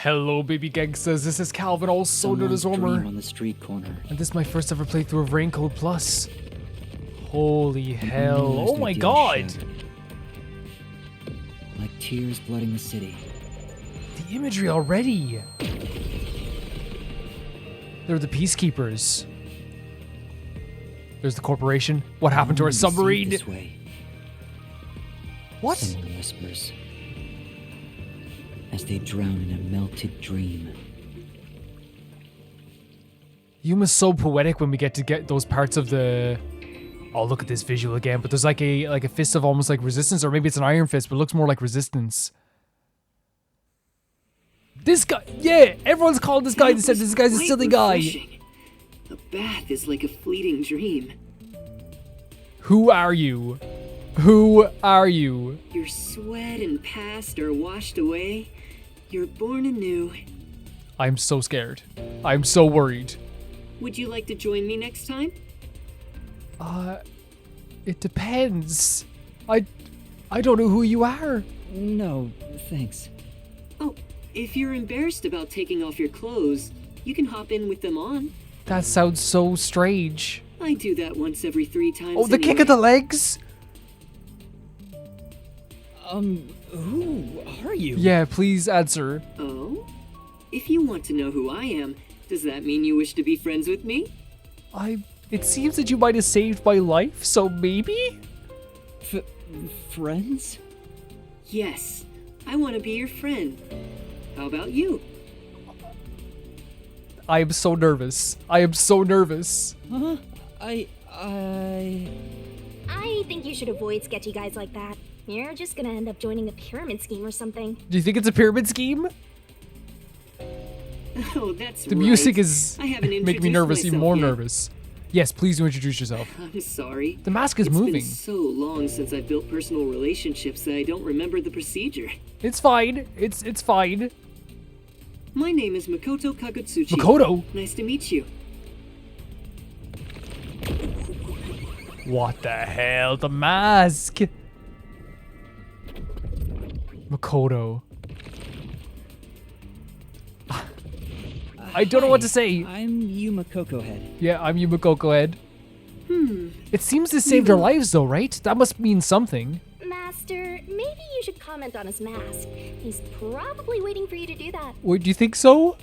Hello, baby gangsters. This is Calvin, also known as Homer. On the street corner. And this is my first ever playthrough of Raincoat Plus. Holy hell. Oh my god. Like tears flooding the city. The imagery already. They're the peacekeepers. There's the corporation. What happened to our submarine? This way. What? Someone whispers. As they drown in a melted dream. Yuma's so poetic when we get to get those parts of the... Oh, look at this visual again. But there's like a fist of almost like resistance, or maybe it's an iron fist, but it looks more like resistance. This guy, yeah, everyone's called this guy and said this guy's a silly guy. A bath is like a fleeting dream. Who are you? Who are you? Your sweat and past are washed away. You're born anew. I'm so scared. I'm so worried. Would you like to join me next time? It depends. I don't know who you are. No, thanks. Oh, if you're embarrassed about taking off your clothes, you can hop in with them on. That sounds so strange. I do that once every 3 times. Oh, the kick of the legs? Who are you? Yeah, please answer. Oh? If you want to know who I am, does that mean you wish to be friends with me? It seems that you might have saved my life, so maybe? Friends? Yes, I want to be your friend. How about you? I am so nervous. I am so nervous. Huh? I think you should avoid sketchy guys like that. You're just gonna end up joining a pyramid scheme or something. Do you think it's a pyramid scheme? Oh, that's The music right. is I haven't making me introduced nervous, even myself more yet. nervous. Yes, please do introduce yourself. I'm sorry. The mask is It's moving. been so long since I've built personal relationships that I don't remember the procedure. It's fine. It's fine. My name is Makoto Kagutsuchi. Makoto? Nice to meet you. What the hell? The mask. Makoto. I don't know what to say. I'm Yuma Coco Head. Yeah, I'm Yuma Coco Head. It seems this saved our lives though, right? That must mean something. Master, maybe you should comment on his mask. He's probably waiting for you to do that. Wait, do you think so?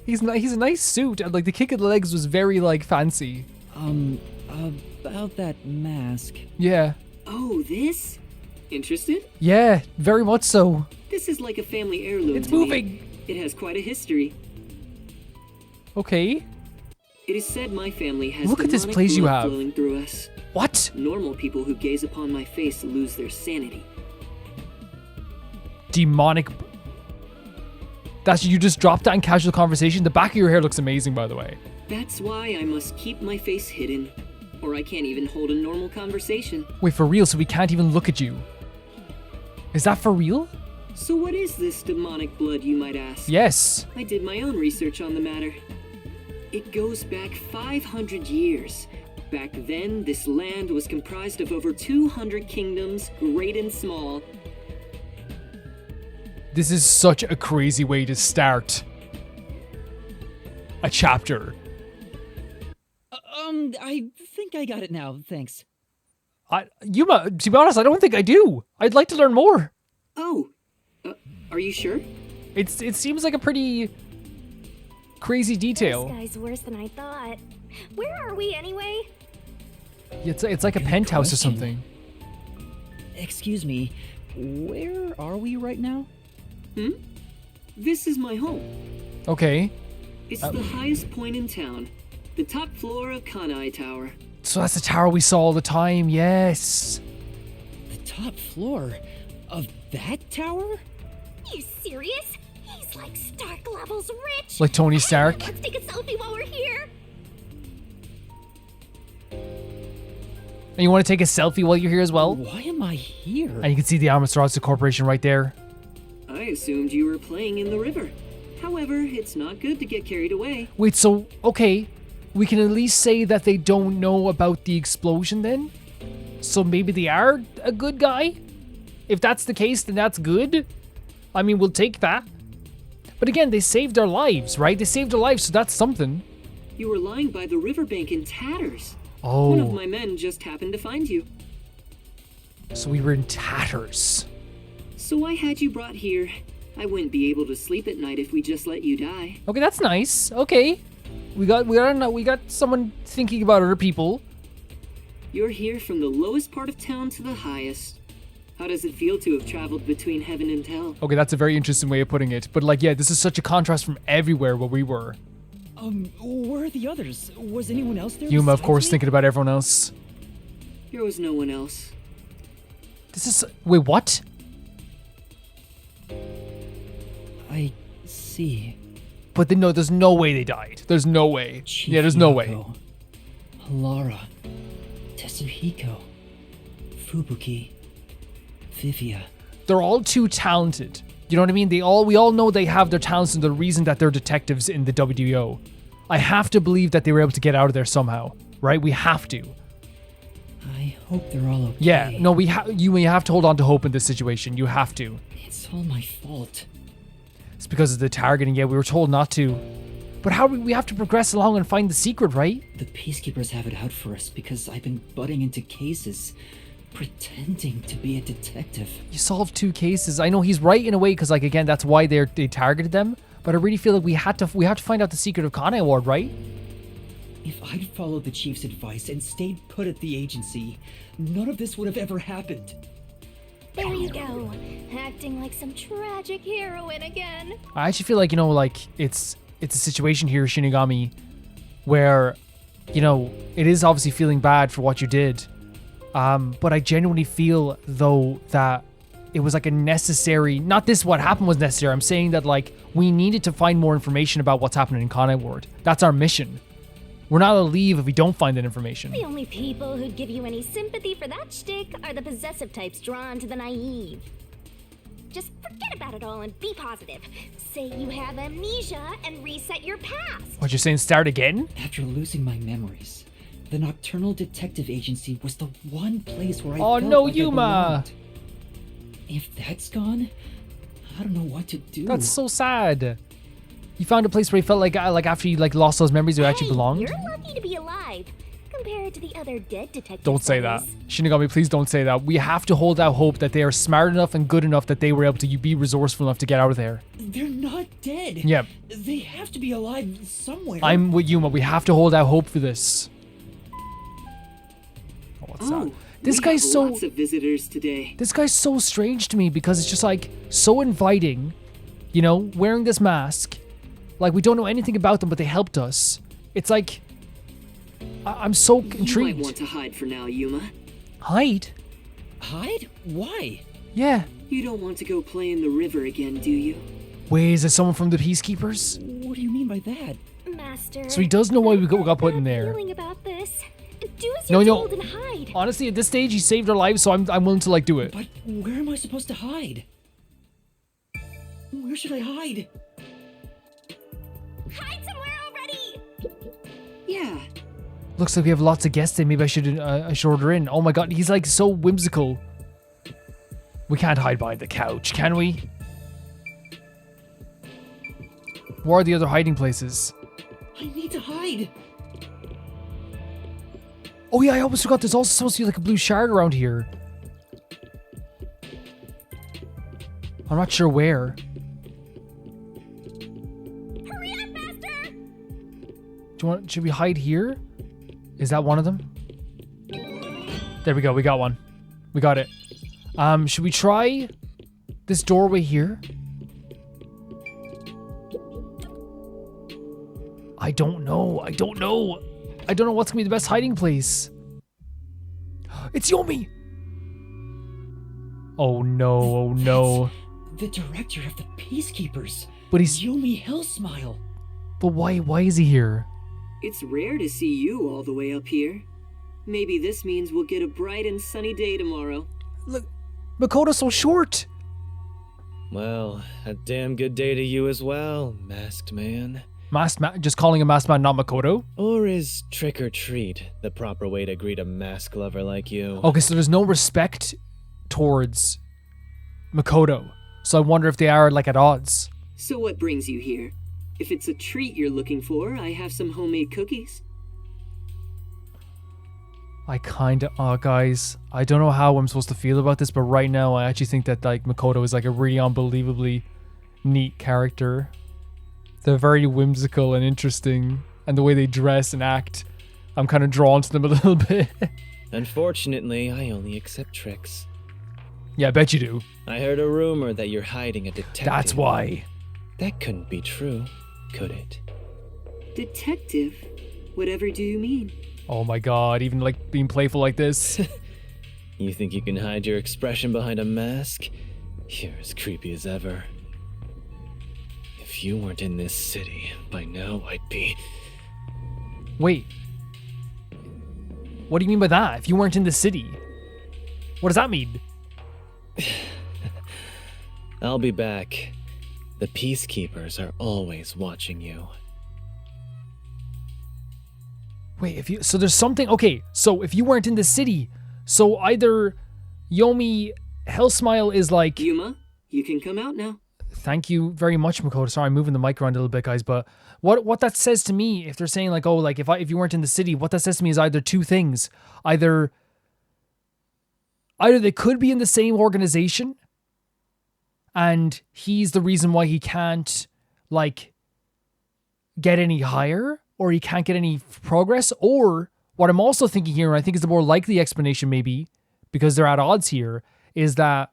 He's a nice suit, and like the kick of the legs was very like fancy. About that mask. Yeah. Oh, this? Interested? Yeah, very much so. This is like a family heirloom. It's to me. moving. It has quite a history. Okay. It is said my family has Look at this demonic place you blood have. flowing through us. What? Normal people who gaze upon my face lose their sanity. Demonic. That's you just dropped that in casual conversation. The back of your hair looks amazing, by the way. That's why I must keep my face hidden, or I can't even hold a normal conversation. Wait, for real? So we can't even look at you? Is that for real? So what is this demonic blood, you might ask? Yes. I did my own research on the matter. It goes back 500 years. Back then, this land was comprised of over 200 kingdoms, great and small. This is such a crazy way to start a chapter. I think I got it now, thanks. Yuma, to be honest, I don't think I do. I'd like to learn more. Oh, are you sure? It seems like a pretty crazy detail. This guy's worse than I thought. Where are we anyway? It's like a penthouse or something. Excuse me, where are we right now? This is my home. Okay. It's the highest point in town. The top floor of Kanai Tower. So that's the tower we saw all the time. Yes. The top floor of that tower? You serious? He's like Stark levels rich. Like Tony Stark. Let's take a selfie while we're here. And you want to take a selfie while you're here as well? Why am I here? And you can see the Amstrad Corporation right there. I assumed you were playing in the river. However, it's not good to get carried away. Wait, so, okay. We can at least say that they don't know about the explosion then? So maybe they are a good guy? If that's the case, then that's good. I mean, we'll take that. But again, they saved our lives, right? They saved our lives, so that's something. You were lying by the riverbank in tatters. Oh. One of my men just happened to find you. So we were in tatters. So I had you brought here. I wouldn't be able to sleep at night if we just let you die. Okay, that's nice. Okay. We got someone thinking about other people. You're here from the lowest part of town to the highest. How does it feel to have traveled between heaven and hell? Okay, that's a very interesting way of putting it. But like, yeah, this is such a contrast from everywhere where we were. Where are the others? Was anyone else there? Yuma, of besides course, me? thinking about everyone else. There was no one else. This is... Wait, what? I see. But then, no, there's no way they died. There's no way. Yeah, there's no way. Chiyoko, Halara, Tetsuhiko, Fubuki, Vivia. They're all too talented. You know what I mean? We all know they have their talents and the reason that they're detectives in the WDO. I have to believe that they were able to get out of there somehow, right? We have to. I hope they're all okay. Yeah, no, you have to hold on to hope in this situation. You have to. It's all my fault. It's because of the targeting. Yeah, we were told not to. But how we have to progress along and find the secret, right? The peacekeepers have it out for us because I've been butting into cases, pretending to be a detective. You solved 2 cases. I know he's right in a way because, like, again, that's why they targeted them. But I really feel like we have to find out the secret of Kanai Ward, right? If I'd followed the chief's advice and stayed put at the agency, none of this would have ever happened. There you go, acting like some tragic heroine again. I actually feel like, it's a situation here, Shinigami, where, it is obviously feeling bad for what you did. But I genuinely feel, though, that it was like a necessary... Not this what happened was necessary. I'm saying that, like, we needed to find more information about what's happening in Kanai Ward. That's our mission. We're not allowed to leave if we don't find that information. The only people who'd give you any sympathy for that shtick are the possessive types drawn to the naive. Just forget about it all and be positive. Say you have amnesia and reset your past. What, you're saying start again? After losing my memories, the Nocturnal Detective Agency was the one place where I Oh, felt no, like I Yuma. belonged. If that's gone, I don't know what to do. That's so sad. You found a place where you felt like after you lost those memories, you actually belonged? You're lucky to be alive, compared to the other dead detectives. Don't say that. Shinigami, please don't say that. We have to hold out hope that they are smart enough and good enough that they were able to be resourceful enough to get out of there. They're not dead. Yeah. They have to be alive somewhere. I'm with Yuma. We have to hold out hope for this. Oh, what's that? This guy's so... lots of visitors today. This guy's so strange to me because it's just like so inviting, wearing this mask. Like, we don't know anything about them, but they helped us. It's like, I'm so intrigued. You might want to hide for now, Yuma. Hide? Hide? Why? Yeah. You don't want to go play in the river again, do you? Wait, is it someone from the Peacekeepers? What do you mean by that? Master. So he does know why we got put in bad there. feeling about this. Do as No, you're no. told and hide. Honestly, at this stage, he saved our lives, so I'm willing to, do it. But where am I supposed to hide? Where should I hide? Hide somewhere already. Yeah. Looks like we have lots of guests in. Maybe I should order in. Oh my god, he's like so whimsical. We can't hide behind the couch, can we? Where are the other hiding places? I need to hide. Oh yeah, I almost forgot there's also supposed to be like a blue shard around here. I'm not sure where. Hurry up, Master. Should we hide here? Is that one of them? There we go, we got one. We got it. Should we try this doorway here? I don't know. I don't know what's gonna be the best hiding place. It's Yomi! Oh no, oh no. The director of the Peacekeepers. But he's... Yomi Hellsmile. But why is he here? It's rare to see you all the way up here. Maybe this means we'll get a bright and sunny day tomorrow. Look, Makoto's so short. Well, a damn good day to you as well, masked man. Just calling him masked man, not Makoto? Or is trick or treat the proper way to greet a mask lover like you? Okay, so there's no respect towards Makoto. So I wonder if they are at odds. So what brings you here? If it's a treat you're looking for, I have some homemade cookies. Guys, I don't know how I'm supposed to feel about this, but right now I actually think that like Makoto is like a really unbelievably neat character. They're very whimsical and interesting, and the way they dress and act, I'm kind of drawn to them a little bit. Unfortunately, I only accept tricks. Yeah, I bet you do. I heard a rumor that you're hiding a detective. That's why. That couldn't be true, could it? Detective? Whatever do you mean? Oh my god, even like being playful like this. You think you can hide your expression behind a mask? You're as creepy as ever. If you weren't in this city, by now I'd be... Wait. What do you mean by that? If you weren't in the city? What does that mean? I'll be back. The peacekeepers are always watching you. Wait, so there's something, okay, so if you weren't in the city, so either Yomi Hellsmile is like... Yuma, you can come out now. Thank you very much, Makoto. Sorry, I'm moving the mic around a little bit, guys, but what that says to me, if they're saying like, oh, like if you weren't in the city, what that says to me is either two things. Either they could be in the same organization, and he's the reason why he can't, like, get any higher, or he can't get any progress, or what I'm also thinking here, and I think is the more likely explanation maybe, because they're at odds here, is that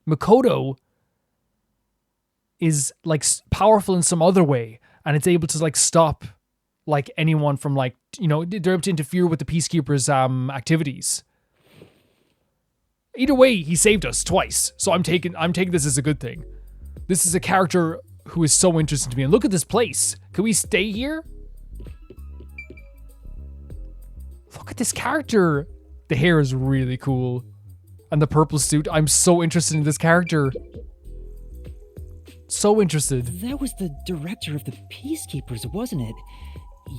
Makoto is like powerful in some other way, and it's able to like stop like anyone from like, you know, they're able to interfere with the peacekeepers' activities. Either way, he saved us twice, so I'm taking this as a good thing. This is a character who is so interesting to me, and look at this place. Can we stay here? Look at this character. The hair is really cool, and the purple suit. I'm so interested in this character. So interested. That was the director of the Peacekeepers, wasn't it?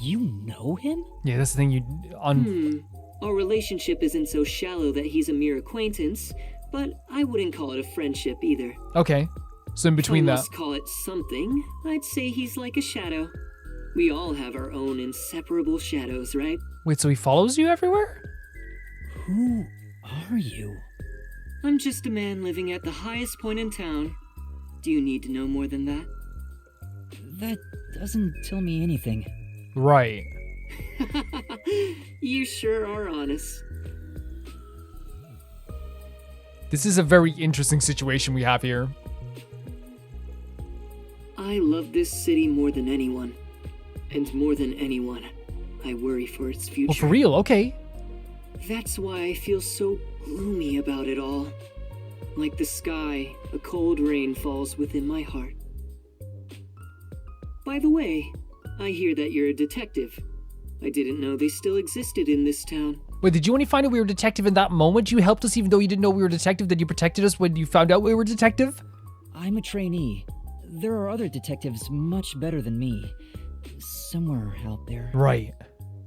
You know him? Yeah, that's the thing. Our relationship isn't so shallow that he's a mere acquaintance, but I wouldn't call it a friendship either. Okay, so in between if I that. must call it something, I'd say he's like a shadow. We all have our own inseparable shadows, right? Wait, so he follows you everywhere? Who are you? I'm just a man living at the highest point in town. Do you need to know more than that? That doesn't tell me anything. Right. You sure are honest. This is a very interesting situation we have here. I love this city more than anyone. And more than anyone, I worry for its future. Well, for real, okay. That's why I feel so gloomy about it all. Like the sky, a cold rain falls within my heart. By the way, I hear that you're a detective. I didn't know they still existed in this town. Wait, did you only find out we were detective in that moment? You helped us even though you didn't know we were detective, then you protected us when you found out we were detective? I'm a trainee. There are other detectives much better than me. Somewhere out there. Right.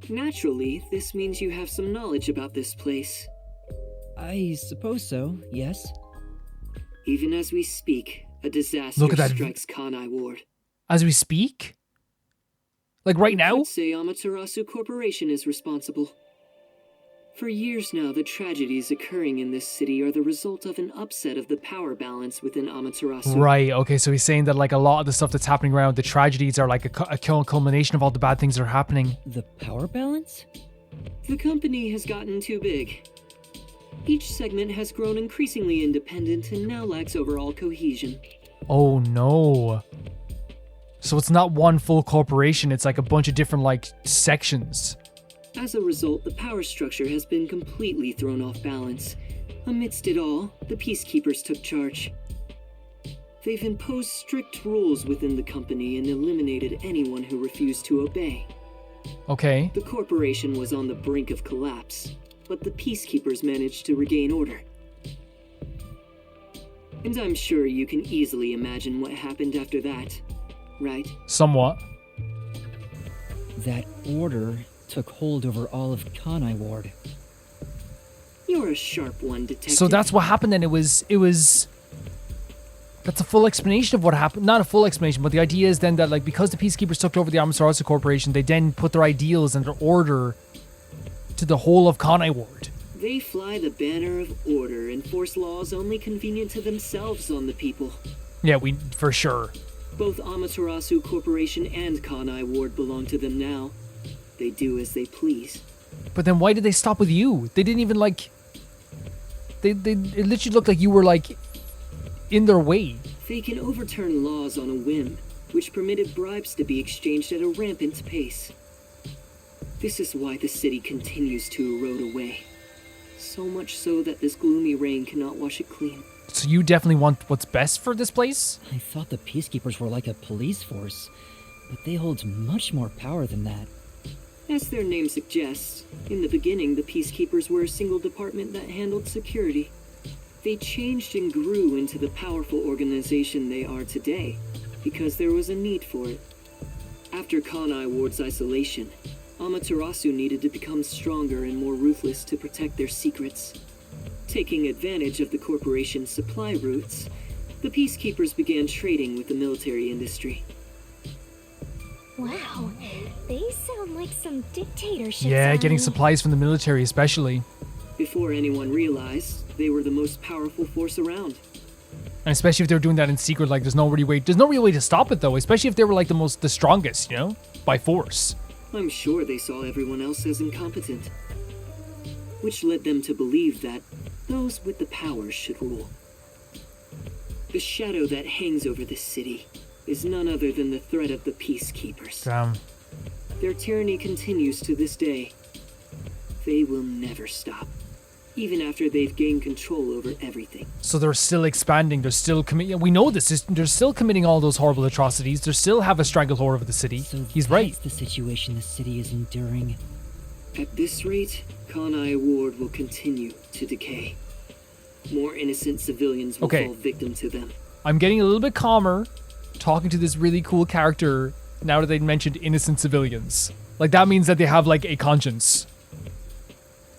Naturally, this means you have some knowledge about this place. I suppose so, yes. Even as we speak, a disaster strikes Kanai Ward. As we speak? Like right now? I'd say Amaterasu Corporation is responsible. For years now, the tragedies occurring in this city are the result of an upset of the power balance within Amaterasu. Right, okay, so he's saying that like a lot of the stuff that's happening around, the tragedies are like a culmination of all the bad things that are happening. The power balance? The company has gotten too big. Each segment has grown increasingly independent and now lacks overall cohesion. Oh no. So it's not one full corporation, it's like a bunch of different like sections. As a result, the power structure has been completely thrown off balance. Amidst it all, the Peacekeepers took charge. They've imposed strict rules within the company and eliminated anyone who refused to obey. Okay. The corporation was on the brink of collapse, but the Peacekeepers managed to regain order. And I'm sure you can easily imagine what happened after that, right? Somewhat. That order took hold over all of Kanai Ward. You're a sharp one, detective. So that's what happened then. It was That's a full explanation of what happened. Not a full explanation, but the idea is then that, like, because the Peacekeepers took over the Amaterasu Corporation, they then put their ideals and their order to the whole of Kanai Ward. They fly the banner of order and force laws only convenient to themselves on the people. Yeah, for sure. Both Amaterasu Corporation and Kanai Ward belong to them now. They do as they please. But then why did they stop with you? They didn't even, like... It literally looked like you were, like, in their way. They can overturn laws on a whim, which permitted bribes to be exchanged at a rampant pace. This is why the city continues to erode away. So much so that this gloomy rain cannot wash it clean. So you definitely want what's best for this place? I thought the Peacekeepers were like a police force, but they hold much more power than that. As their name suggests, in the beginning the Peacekeepers were a single department that handled security. They changed and grew into the powerful organization they are today, because there was a need for it. After Kanai Ward's isolation, Amaterasu needed to become stronger and more ruthless to protect their secrets. Taking advantage of the corporation's supply routes, the Peacekeepers began trading with the military industry. Wow, they sound like some dictatorships. Yeah, getting Annie. supplies from the military especially. Before anyone realized, they were the most powerful force around. And especially if they were doing that in secret, like there's no real way to stop it though, especially if they were like the strongest, you know? By force. I'm sure they saw everyone else as incompetent, which led them to believe that those with the power should rule. The shadow that hangs over this city is none other than the threat of the Peacekeepers. Damn. Their tyranny continues to this day. They will never stop, even after they've gained control over everything. So they're still expanding, they're still committing, we know this, they're still committing all those horrible atrocities, they still have a stranglehold over the city. So He's right. that's the situation the city is enduring. At this rate, Kanai Ward will continue to decay. More innocent civilians will Okay. fall victim to them. I'm getting a little bit calmer talking to this really cool character now that they mentioned innocent civilians. Like that means that they have like a conscience.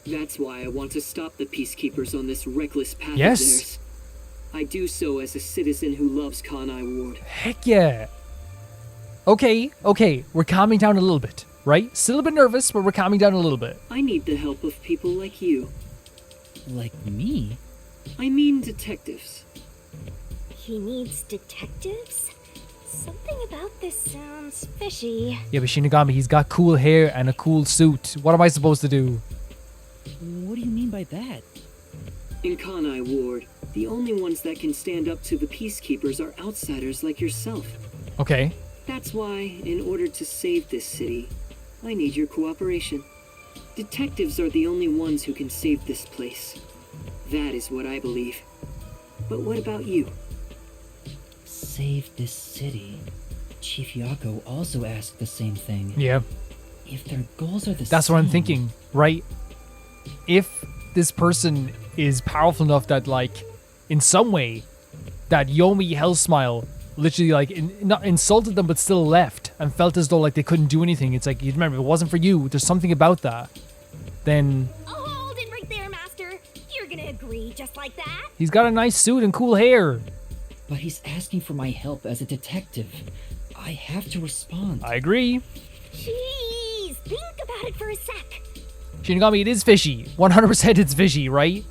That's why I want to stop the Peacekeepers on this reckless path Yes. of theirs. I do so as a citizen who loves Kanai Ward. Heck yeah. Okay, we're calming down a little bit, right? Still a bit nervous, but we're calming down a little bit. I need the help of people like you. Like me? I mean detectives. He needs detectives? Something about this sounds fishy. Yeah, but Shinigami, he's got cool hair and a cool suit. What am I supposed to do? What do you mean by that? In Kanai Ward, the only ones that can stand up to the Peacekeepers are outsiders like yourself. Okay. That's why, in order to save this city, I need your cooperation. Detectives are the only ones who can save this place. That is what I believe. But what about you? Save this city. Chief Yako also asked the same thing. Yeah. If their goals are the That's same... what I'm thinking, right? If this person is powerful enough that, like, in some way, that Yomi Hellsmile literally, like, not insulted them but still left and felt as though, like, they couldn't do anything. It's like, you remember, if it wasn't for you, there's something about that. Then Oh, hold it right there, Master. You're gonna agree just like that? he's got a nice suit and cool hair. But he's asking for my help as a detective. I have to respond. I agree. Jeez, think about it for a sec. Shinigami, it is fishy. 100% it's fishy, right?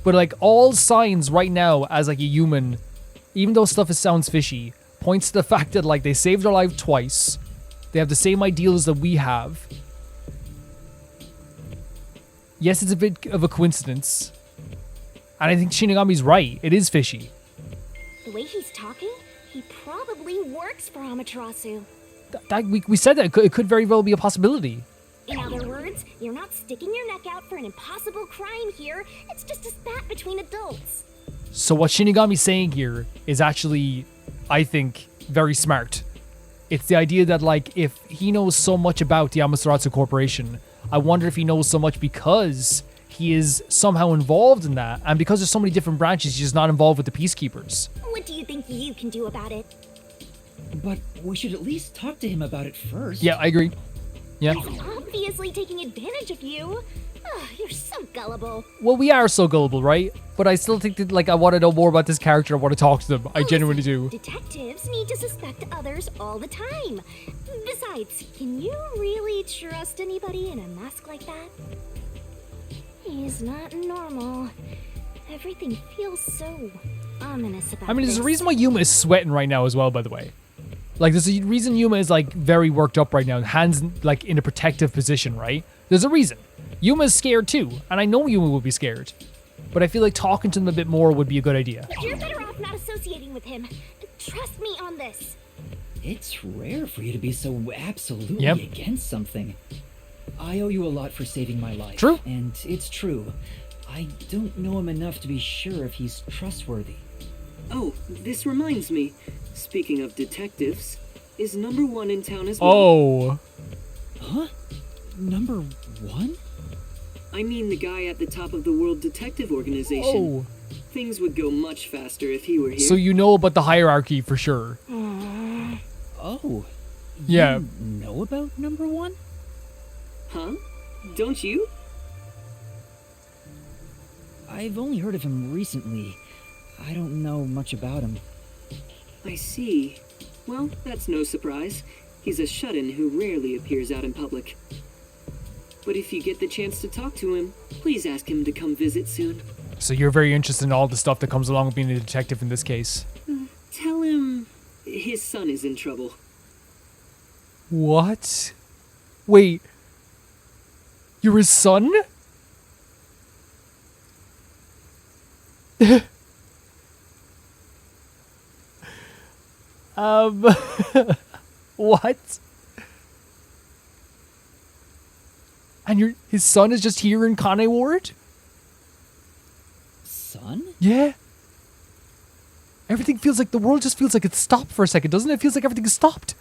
But, like, all signs right now as, like, a human, even though stuff sounds fishy, points to the fact that, like, they saved our life twice. They have the same ideals that we have. Yes, it's a bit of a coincidence. And I think Shinigami's right. It is fishy. The way he's talking, he probably works for Amaterasu. We said that. It could very well be a possibility. In other words, you're not sticking your neck out for an impossible crime here. It's just a spat between adults. So what Shinigami's saying here is actually, I think, very smart. It's the idea that, like, if he knows so much about the Amaterasu Corporation, I wonder if he knows so much because he is somehow involved in that, and because there's so many different branches, he's just not involved with the Peacekeepers. What do you think you can do about it? But we should at least talk to him about it first. Yeah, I agree. Yeah. He's obviously taking advantage of you. Oh, you're so gullible. Well, we are so gullible, right? But I still think that, like, I want to know more about this character. I want to talk to them. I genuinely do. Detectives need to suspect others all the time. Besides, can you really trust anybody in a mask like that? He's not normal. Everything feels so ominous about I mean, there's a this. reason why Yuma is sweating right now as well, by the way. Like, there's a reason Yuma is, like, very worked up right now. Hands, like, in a protective position, right? There's a reason. Yuma's scared, too. And I know Yuma will be scared. But I feel like talking to him a bit more would be a good idea. You're better off not associating with him. Trust me on this. It's rare for you to be so absolutely Yep. against something. I owe you a lot for saving my life. True. And it's true. I don't know him enough to be sure if he's trustworthy. Oh, this reminds me. Speaking of detectives, is number 1 in town as well? Oh. Huh? Number 1? I mean the guy at the top of the World Detective Organization. Oh. Things would go much faster if he were here. So you know about the hierarchy for sure. Oh. Yeah. You know about number 1? Huh? Don't you? I've only heard of him recently. I don't know much about him. I see. Well, that's no surprise. He's a shut-in who rarely appears out in public. But if you get the chance to talk to him, please ask him to come visit soon. So you're very interested in all the stuff that comes along with being a detective in this case. Tell him his son is in trouble. What? Wait. You're his son? What? And his son is just here in Kanai Ward? Son? Yeah. Everything feels like the world just feels like it's stopped for a second, doesn't it? It feels like everything is stopped.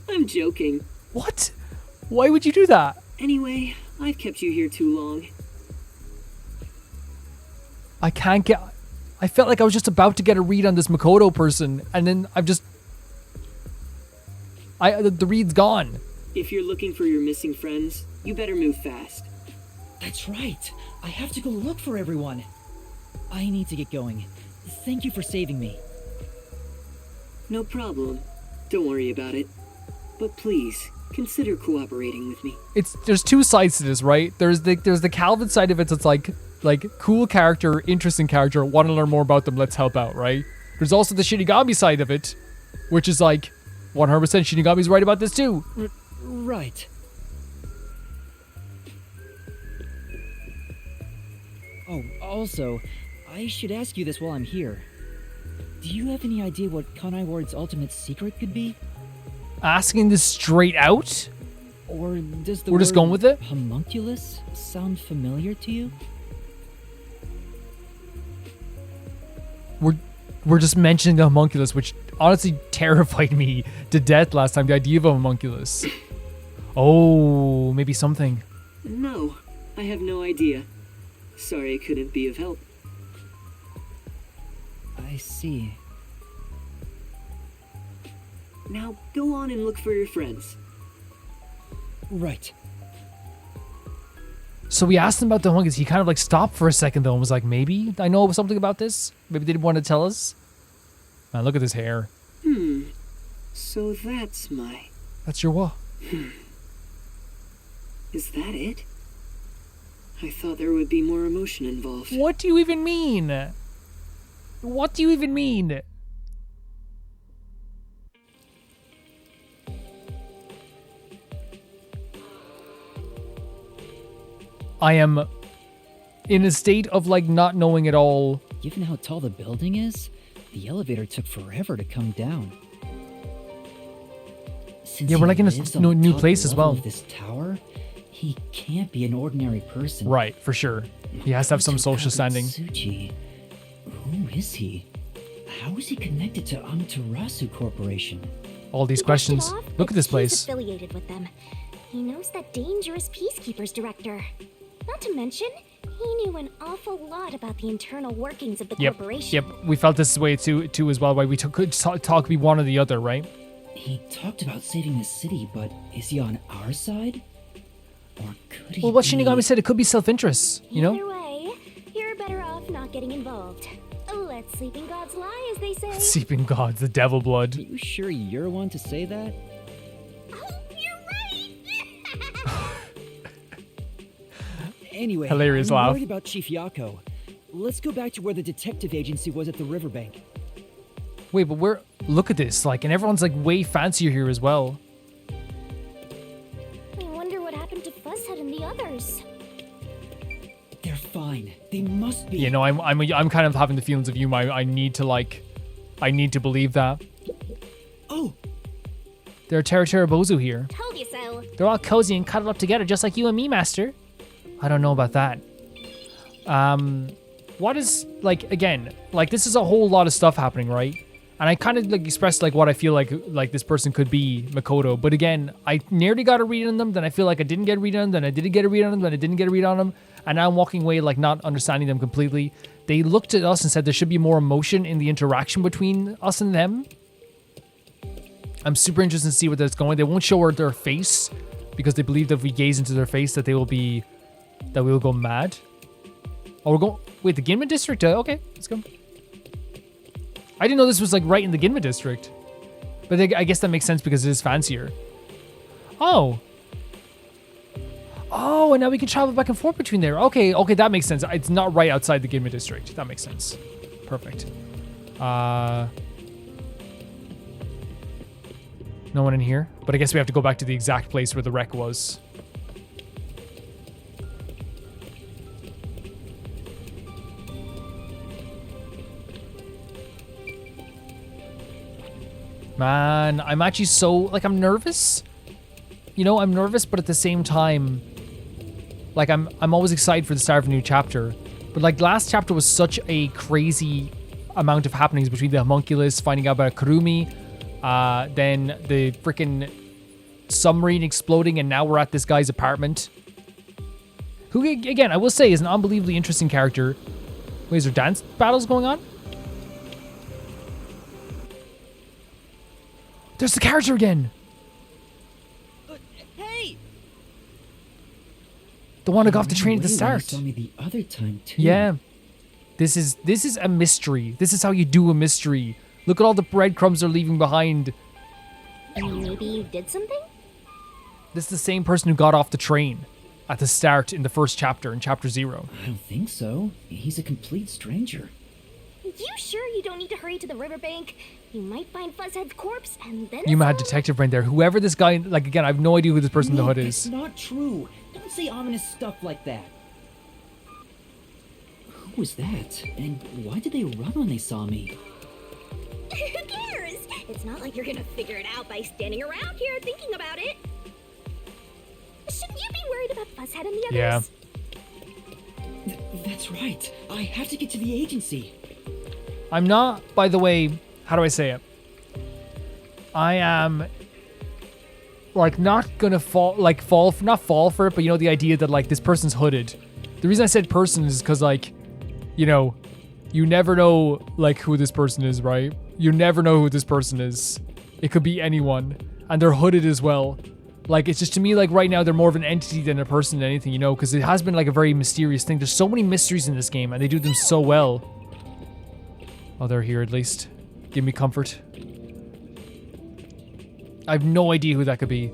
I'm joking. What? Why would you do that? Anyway, I've kept you here too long. I can't get... I felt like I was just about to get a read on this Makoto person, and then I've just... the read's gone. If you're looking for your missing friends, you better move fast. That's right. I have to go look for everyone. I need to get going. Thank you for saving me. No problem. Don't worry about it. But please, consider cooperating with me. There's two sides to this, right? There's the Calvin side of it that's like cool character, interesting character, want to learn more about them, let's help out, right? There's also the Shinigami side of it, which is like 100% Shinigami's right about this too. Right. Oh, also, I should ask you this while I'm here. Do you have any idea what Kanai Ward's ultimate secret could be? Asking this straight out? Or does the We're just word going with it? homunculus sound familiar to you? We're just mentioning the homunculus, which honestly terrified me to death last time, the idea of a homunculus. Oh, maybe something. No, I have no idea. Sorry I couldn't be of help. I see. Now go on and look for your friends. Right. So we asked him about the homunculus. He kind of like stopped for a second though and was like, maybe I know something about this? Maybe they didn't want to tell us? Man, look at this hair. So that's my... That's your what? Is that it? I thought there would be more emotion involved. What do you even mean? What do you even mean? I am in a state of like not knowing at all. Given how tall the building is, the elevator took forever to come down. Since Yeah, we're he like in a lives on new the top place as level well. of this tower, he can't be an ordinary person. Right, for sure. He has to have some Makoto social standing. Kagutsuchi. Who is he? How is he connected to Amaterasu Corporation? All these He brushed it questions. off, Look but at this he's place. affiliated with them. He knows that dangerous Peacekeepers director. Not to mention, he knew an awful lot about the internal workings of the corporation. Yep. We felt this way too as well. Why we could talk be one or the other, right? He talked about saving the city, but is he on our side? Or could he Well, what be... Shinigami said, it could be self-interest, you know? Either way, you're better off not getting involved. Let sleeping gods lie, as they say. Sleeping gods, the devil blood. Are you sure you're one to say that? Oh, you're right! Anyway, Hilarious I'm laugh. worried about Chief Yako. Let's go back to where the detective agency was at the riverbank. Wait, but we're... Look at this, like, and everyone's, like, way fancier here as well. I wonder what happened to Fuzzhead and the others. They're fine. They must be. You know, I'm kind of having the feelings of Yuma. I need to believe that. Oh, There are Terraterabozu here. Told you so. They're all cozy and cuddled up together just like you and me, Master. I don't know about that. What is, like, again, like, this is a whole lot of stuff happening, right? And I kind of, like, expressed, like, what I feel like this person could be, Makoto. But again, I nearly got a read on them, then I feel like I didn't get a read on them, then I didn't get a read on them, then I didn't get a read on them. And now I'm walking away, like, not understanding them completely. They looked at us and said there should be more emotion in the interaction between us and them. I'm super interested to see where that's going. They won't show their face because they believe that if we gaze into their face that we will go mad. Oh, we're going... Wait, the Ginma district? Okay, let's go. I didn't know this was, like, right in the Ginma district. But I guess that makes sense because it is fancier. Oh. Oh, and now we can travel back and forth between there. Okay, that makes sense. It's not right outside the Ginma district. That makes sense. Perfect. No one in here. But I guess we have to go back to the exact place where the wreck was. Man, I'm actually so, like, I'm nervous. You know, I'm nervous, but at the same time, like, I'm always excited for the start of a new chapter. But, like, last chapter was such a crazy amount of happenings between the homunculus, finding out about Kurumi, then the freaking submarine exploding, and now we're at this guy's apartment. Who, again, I will say is an unbelievably interesting character. Wait, is there dance battles going on? There's the character again. hey! The one who got off the Ran train at the away when he start. saw me the other time too. Yeah. This is a mystery. This is how you do a mystery. Look at all the breadcrumbs they're leaving behind. Maybe you did something? This is the same person who got off the train at the start in the first chapter, in chapter 0. I don't think so. He's a complete stranger. You sure you don't need to hurry to the riverbank? You might find Fuzzhead's corpse, and then You it's had all- detective brain there. Whoever this guy, like, again, I have no idea who this person in the hood That's is. not true. Don't say ominous stuff like that. Who was that? And why did they run when they saw me? Who cares? It's not like you're gonna figure it out by standing around here thinking about it. Shouldn't you be worried about Fuzzhead and the others? Yeah. That's right. I have to get to the agency. I'm not, by the way, how do I say it? I am, like, not gonna not fall for it, but you know, the idea that, like, this person's hooded. The reason I said person is because, like, you know, you never know, like, who this person is, right? You never know who this person is. It could be anyone. And they're hooded as well. Like, it's just, to me, like, right now, they're more of an entity than a person than anything, you know? Because it has been, like, a very mysterious thing. There's so many mysteries in this game, and they do them so well. Oh, they're here, at least. Give me comfort. I have no idea who that could be.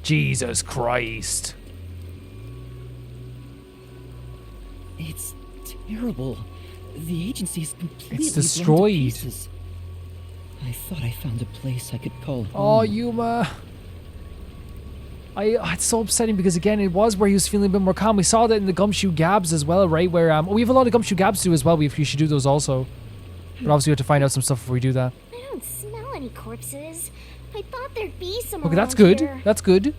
Jesus Christ. It's terrible. The agency's completely It's blown to destroyed. pieces. I thought I found a place I could call home. Oh, Yuma. It's so upsetting because, again, it was where he was feeling a bit more calm. We saw that in the Gumshoe Gabs as well, right? Where we have a lot of Gumshoe Gabs to do as well. We should do those also. But obviously we have to find out some stuff before we do that. I don't smell any corpses. I thought there'd be some Okay, that's around good. here. That's good.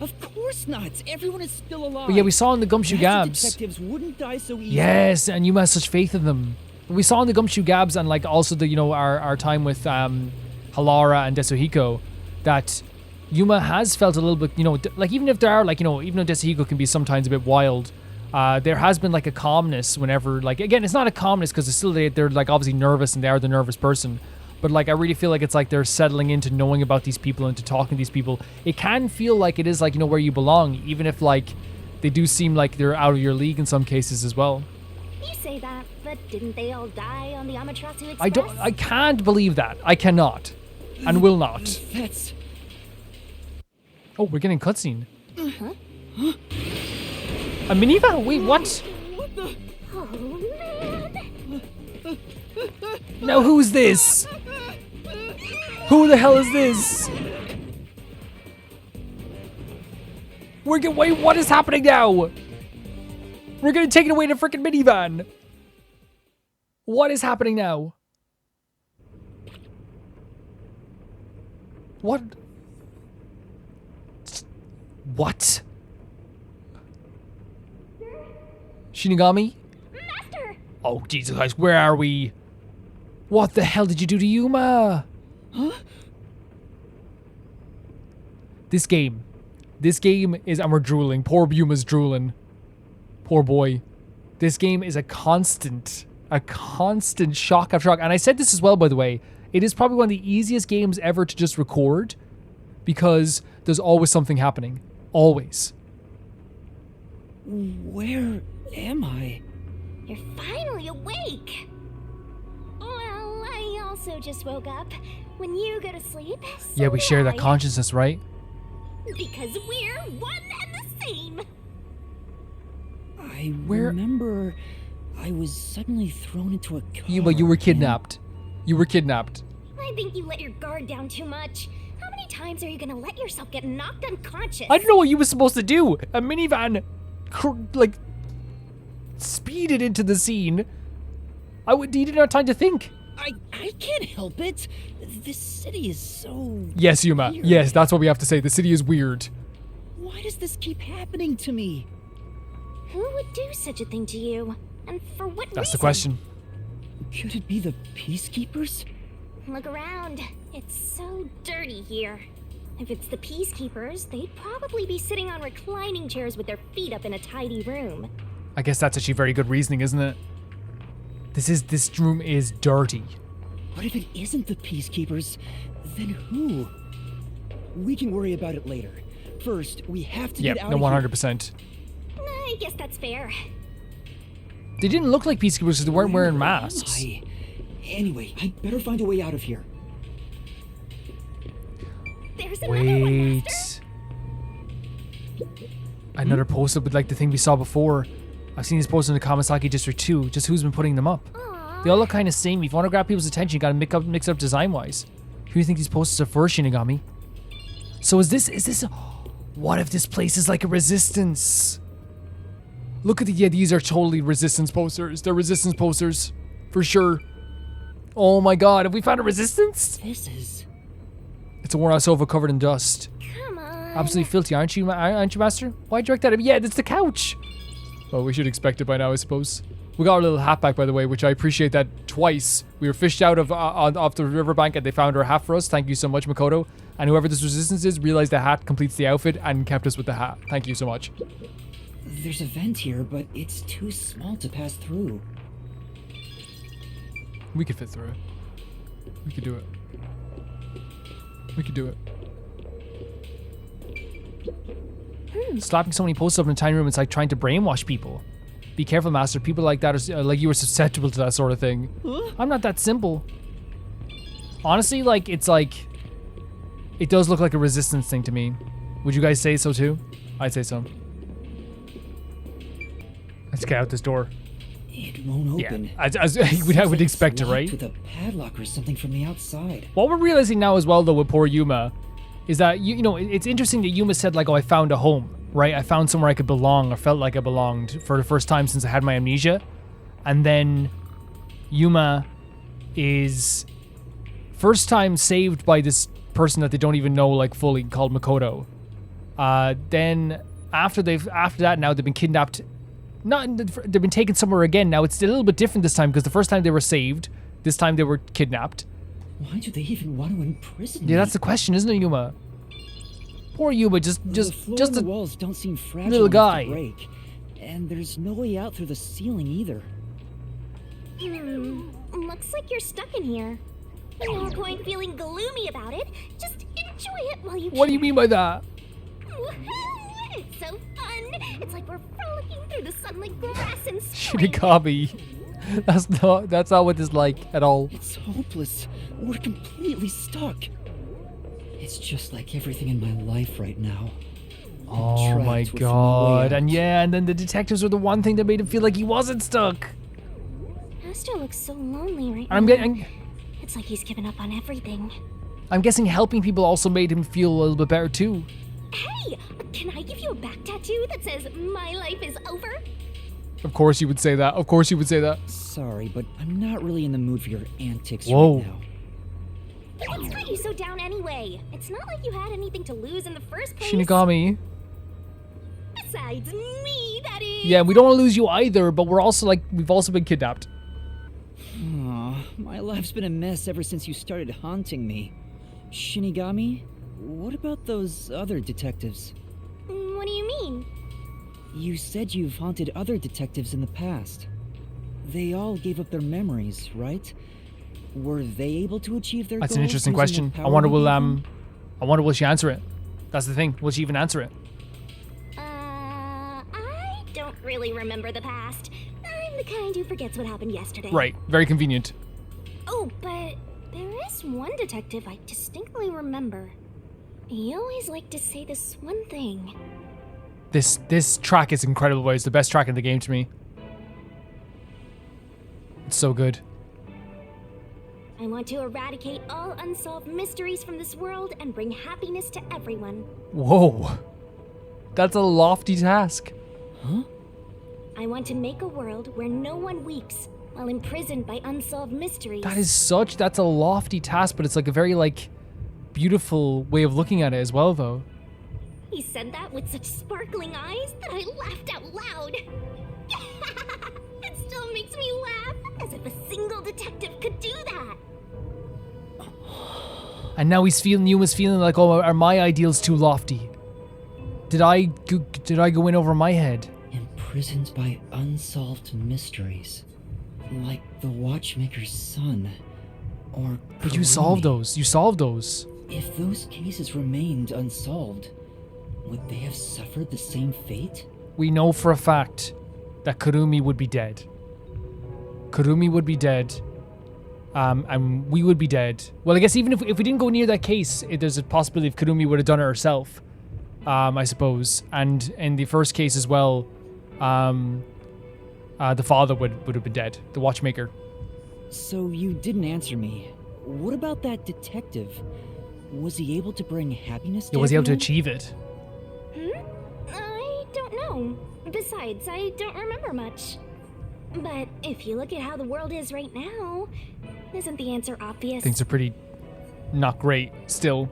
Of course not. Everyone is still alive. But yeah, we saw in the Gumshoe Master Gabs. detectives wouldn't die so easily. Yes, and Yuma has such faith in them. But we saw in the Gumshoe Gabs and, like, also the, you know, our time with Halara and Desuhiko that Yuma has felt a little bit, you know, like, even if there are, like, you know, even though Desuhiko can be sometimes a bit wild, there has been, like, a calmness whenever, like, again, it's not a calmness because it's still they're like obviously nervous and they are the nervous person, But like, I really feel like it's like they're settling into knowing about these people and to talking to these people. It can feel like it is like, you know, where you belong, even if like they do seem like they're out of your league in some cases as well. You say that, but didn't they all die on the Amaterasu Express? I can't believe that. I cannot. And will not. That's... Oh, we're getting cutscene. A minivan? Wait, what? Oh, man. Now who's this? Who the hell is this? Wait, what is happening now? We're gonna take it away in a freaking minivan. What is happening now? What? What? Shinigami? Master! Oh, Jesus Christ, where are we? What the hell did you do to Yuma? Huh? This game is, and we're drooling. Poor Yuma's drooling. Poor boy. This game is a constant shock after shock. And I said this as well, by the way. It is probably one of the easiest games ever to just record because there's always something happening. Always. Where am I? You're finally awake! Well, I also just woke up. When you go to sleep, so Yeah, we share that I. consciousness, right? Because we're one and the same! I Where- remember I was suddenly thrown into a car. Yuma, you were and- kidnapped. You were kidnapped. I think you let your guard down too much. How many times are you gonna let yourself get knocked unconscious? I don't know what you were supposed to do. A minivan, like, speeded into the scene. You didn't have time to think. I can't help it. This city is so... Yes, Yuma. weird. Yes, that's what we have to say. The city is weird. Why does this keep happening to me? Who would do such a thing to you? And for what reason? That's the question. Could it be the Peacekeepers? Look around. It's so dirty here. If it's the Peacekeepers, they'd probably be sitting on reclining chairs with their feet up in a tidy room. I guess that's actually very good reasoning, isn't it? This room is dirty. But if it isn't the Peacekeepers, then who? We can worry about it later. First, we have to Yep, get out no, of here. 100%. I guess that's fair. They didn't look like peacekeepers because they weren't wearing Where am masks. I? Anyway, I'd better find a way out of here. There's another one, Wait. Master. Another poster with like the thing we saw before. I've seen these posters in the Kamasaki District too. Just who's been putting them up? Aw. They all look kind of samey. If you want to grab people's attention, you gotta mix up design-wise. Who do you think these posters are for, Shinigami? So is this what if this place is like a resistance? Look at these are totally resistance posters. They're resistance posters. For sure. Oh my god, have we found a resistance? This is... It's a worn out sofa covered in dust. Come on. Absolutely filthy, aren't you, Master? Why'd you direct that? Yeah, that's the couch. Well, we should expect it by now, I suppose. We got our little hat back, by the way, which I appreciate that twice. We were fished out of off the riverbank and they found our hat for us. Thank you so much, Makoto. And whoever this resistance is realized the hat completes the outfit and kept us with the hat. Thank you so much. There's a vent here, but it's too small to pass through. We could fit through it. We could do it. We could do it. Slapping so many posters up in a tiny room, it's like trying to brainwash people. Be careful, Master. People like that are like you are susceptible to that sort of thing. I'm not that simple. Honestly, like it's like it does look like a resistance thing to me. Would you guys say so too? I'd say so. Let's get out this door. It won't Yeah, open. as I would expect it, right? With a padlock or something from the outside. What we're realizing now as well, though, with poor Yuma, is that, you know, it's interesting that Yuma said, like, oh, I found a home, right? I found somewhere I could belong, or felt like I belonged for the first time since I had my amnesia. And then Yuma is first time saved by this person that they don't even know, like, fully, called Makoto. Then after that, now they've been kidnapped. They've been taken somewhere again. Now it's a little bit different this time because the first time they were saved, this time they were kidnapped. Why do they even want to imprison me? Yeah, that's the question, isn't it, Yuma? Poor Yuma, the floor just and the a walls don't seem fragile little enough guy. to break, and there's no way out through the ceiling either. Looks like you're stuck in here. No point feeling gloomy about it. Just enjoy it while you can. What do you mean by that? Woohoo! It's so fun. It's like we're frolicking through the sun like grass in spring. Shinigami. That's not what this is like at all. It's hopeless. We're completely stuck. It's just like everything in my life right now. Oh my Trapped with no way god. out. And then the detectives were the one thing that made him feel like he wasn't stuck. Astro looks so lonely right I'm now. getting It's like he's given up on everything. I'm guessing helping people also made him feel a little bit better too. Hey, can I give you a back tattoo that says "My life is over"? Of course you would say that. Of course you would say that. Sorry, but I'm not really in the mood for your antics Whoa. right now. What's got you so down anyway? It's not like you had anything to lose in the first place. Shinigami. Besides me, that is. Yeah, we don't want to lose you either, but we're also like we've also been kidnapped. Aw, my life's been a mess ever since you started haunting me. Shinigami, what about those other detectives? What do you mean? You said you've haunted other detectives in the past. They all gave up their memories, right? Were they able to achieve their That's goals an interesting using question. the I power wonder you will gave them? I wonder will she answer it? That's the thing. Will she even answer it? I don't really remember the past. I'm the kind who forgets what happened yesterday. Right. Very convenient. Oh, but there is one detective I distinctly remember. He always liked to say this one thing. This track is incredible. It's the best track in the game to me. It's so good. I want to eradicate all unsolved mysteries from this world and bring happiness to everyone. Whoa. That's a lofty task. Huh? I want to make a world where no one weeps while imprisoned by unsolved mysteries. That's a lofty task, but it's like a very like beautiful way of looking at it as well though. He said that with such sparkling eyes that I laughed out loud. It still makes me laugh, as if a single detective could do that. And now Yuma's feeling like, oh, are my ideals too lofty? Did I go in over my head? Imprisoned by unsolved mysteries. Like the Watchmaker's son. Or But you solved Kurumi. those. You solved those. If those cases remained unsolved, would they have suffered the same fate? We know for a fact that Kurumi would be dead. Kurumi would be dead. And we would be dead. Well, I guess even if we didn't go near that case, there's a possibility if Kurumi would have done it herself. I suppose. And in the first case as well, the father would have been dead. The watchmaker. So you didn't answer me. What about that detective? Was he able to bring happiness to Yeah, was he able to everyone? achieve it? I don't know. Besides, I don't remember much. But if you look at how the world is right now, isn't the answer obvious? Things are pretty not great still.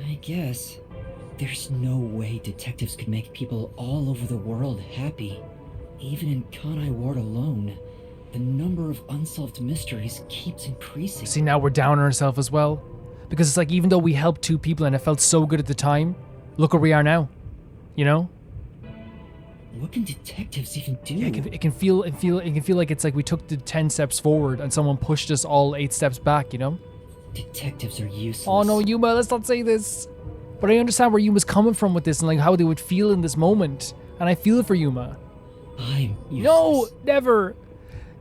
I guess. There's no way detectives could make people all over the world happy. Even in Kanai Ward alone, the number of unsolved mysteries keeps increasing. See, now we're down on ourselves as well. Because it's like, even though we helped two people and it felt so good at the time, look where we are now. You know? What can detectives even do? Yeah, it can feel like it's like we took the 10 steps forward and someone pushed us all 8 steps back, you know? Detectives are useless. Oh no, Yuma, let's not say this. But I understand where Yuma's coming from with this and like how they would feel in this moment. And I feel for Yuma. I'm useless. No, never.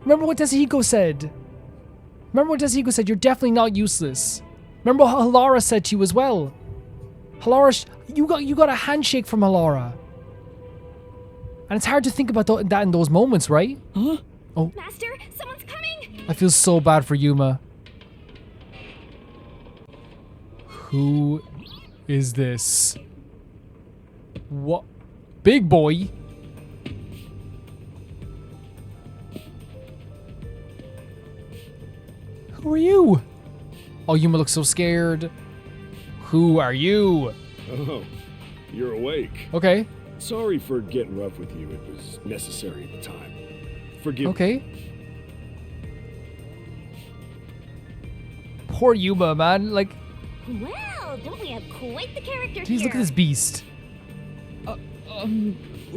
Remember what Tetsuhiko said. You're definitely not useless. Remember what Halara said to you as well. Halara, you got a handshake from Halara. And it's hard to think about that in those moments, right? Huh? Oh, Master, someone's coming! I feel so bad for Yuma. Who is this? What? Big boy? Who are you? Oh, Yuma looks so scared. Who are you? Oh, you're awake. Okay. Sorry for getting rough with you. It was necessary at the time. Forgive me. Okay. Poor Yuma, man. Like, Well, don't we have quite the character geez, here? look at this beast.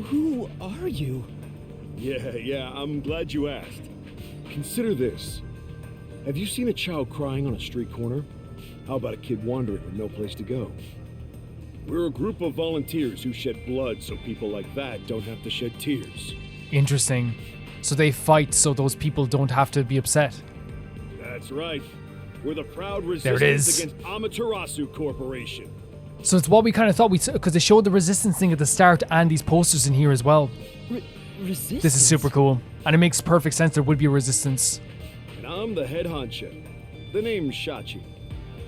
Who are you? Yeah, I'm glad you asked. Consider this. Have you seen a child crying on a street corner? How about a kid wandering with no place to go? We're a group of volunteers who shed blood so people like that don't have to shed tears. Interesting. So they fight so those people don't have to be upset. That's right. We're the proud There it is. resistance against Amaterasu Corporation. So it's what we kind of thought because they showed the resistance thing at the start and these posters in here as well. Resistance? This is super cool. And it makes perfect sense there would be a resistance. And I'm the head honcho. The name's Shachi.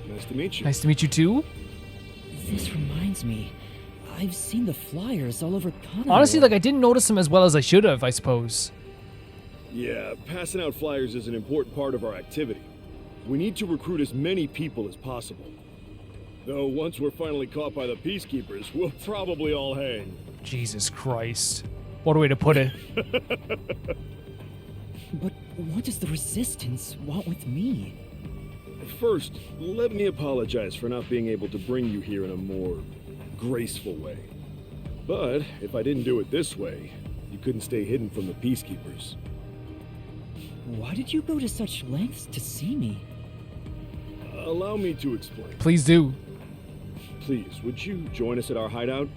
Nice to meet you. Nice to meet you too. This reminds me. I've seen the flyers all over Kanai. Honestly, like I didn't notice them as well as I should have, I suppose. Yeah, passing out flyers is an important part of our activity. We need to recruit as many people as possible. Though once we're finally caught by the peacekeepers, we'll probably all hang. Jesus Christ. What a way to put it. But what does the resistance want with me? First, let me apologize for not being able to bring you here in a more graceful way. But if I didn't do it this way, you couldn't stay hidden from the peacekeepers. Why did you go to such lengths to see me? Allow me to explain. Please do. Please, would you join us at our hideout?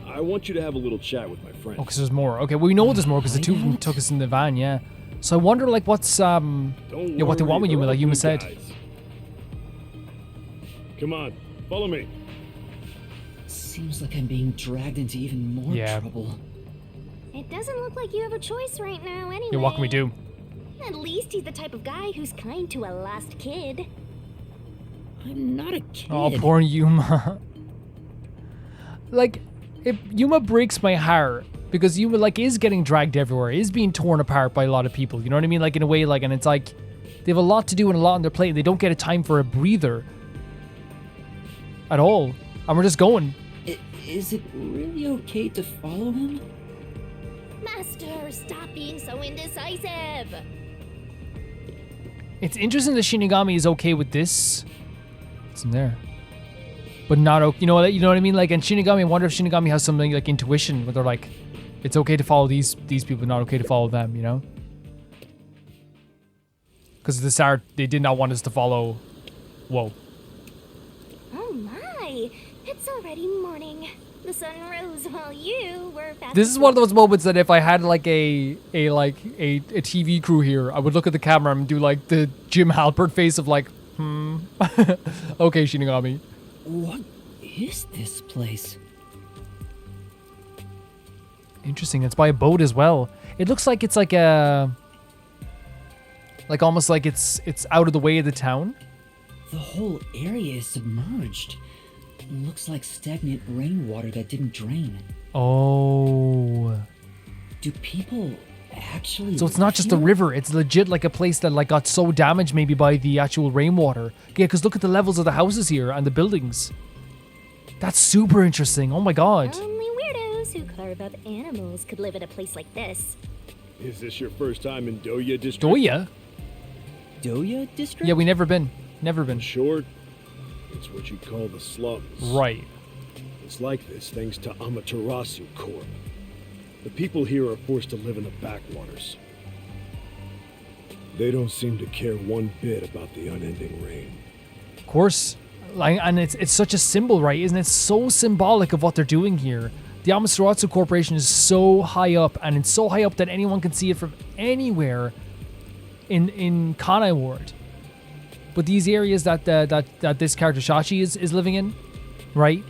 I want you to have a little chat with my friend. Oh, because there's more. Okay, well, we know there's more because the two of them Hideout? took us in the van, yeah. So I wonder, like, what's, Don't yeah, what they want with worry, Yuma, like they're all Yuma good said. guys. Come on, follow me. Seems like I'm being dragged into even more Yeah. trouble. It doesn't look like you have a choice right now, anyway. Yeah, what can we do? At least he's the type of guy who's kind to a lost kid. I'm not a kid. Oh, poor Yuma. Like, Yuma breaks my heart because Yuma, like, is getting dragged everywhere, is being torn apart by a lot of people. You know what I mean? Like, in a way, like, and it's like they have a lot to do and a lot on their plate. And they don't get a time for a breather at all. And we're just going. Is it really okay to follow him? Master, stop being so indecisive. It's interesting that Shinigami is okay with this. What's in there? But not okay. You know what I mean? Like, and Shinigami, I wonder if Shinigami has something like intuition where they're like, it's okay to follow these people, not okay to follow them, you know? Because at the start, they did not want us to follow. Whoa. Oh my, it's already morning. The sun rose while you were fast This is one of those moments that if I had like a TV crew here, I would look at the camera and do like the Jim Halpert face of like, okay, Shinigami. What is this place? Interesting. It's by a boat as well. It looks like it's like a, like almost like it's out of the way of the town. The whole area is submerged. Looks like stagnant rainwater that didn't drain. Oh. Do people actually So it's not just a live river. It's legit like a place that like got so damaged maybe by the actual rainwater. Yeah, because look at the levels of the houses here and the buildings. That's super interesting. Oh my god. Only weirdos who carve up animals could live at a place like this. Is this your first time in Doya District? Doya? Doya district? Yeah, we never been. Never been. In short, it's what you'd call the slums. Right. It's like this thanks to Amaterasu Corp. The people here are forced to live in the backwaters. They don't seem to care one bit about the unending rain. Of course. Like, and it's such a symbol, right? Isn't it so symbolic of what they're doing here? The Amaterasu Corporation is so high up, and it's so high up that anyone can see it from anywhere in Kanai Ward. But these areas that this character Shachi is living in, right,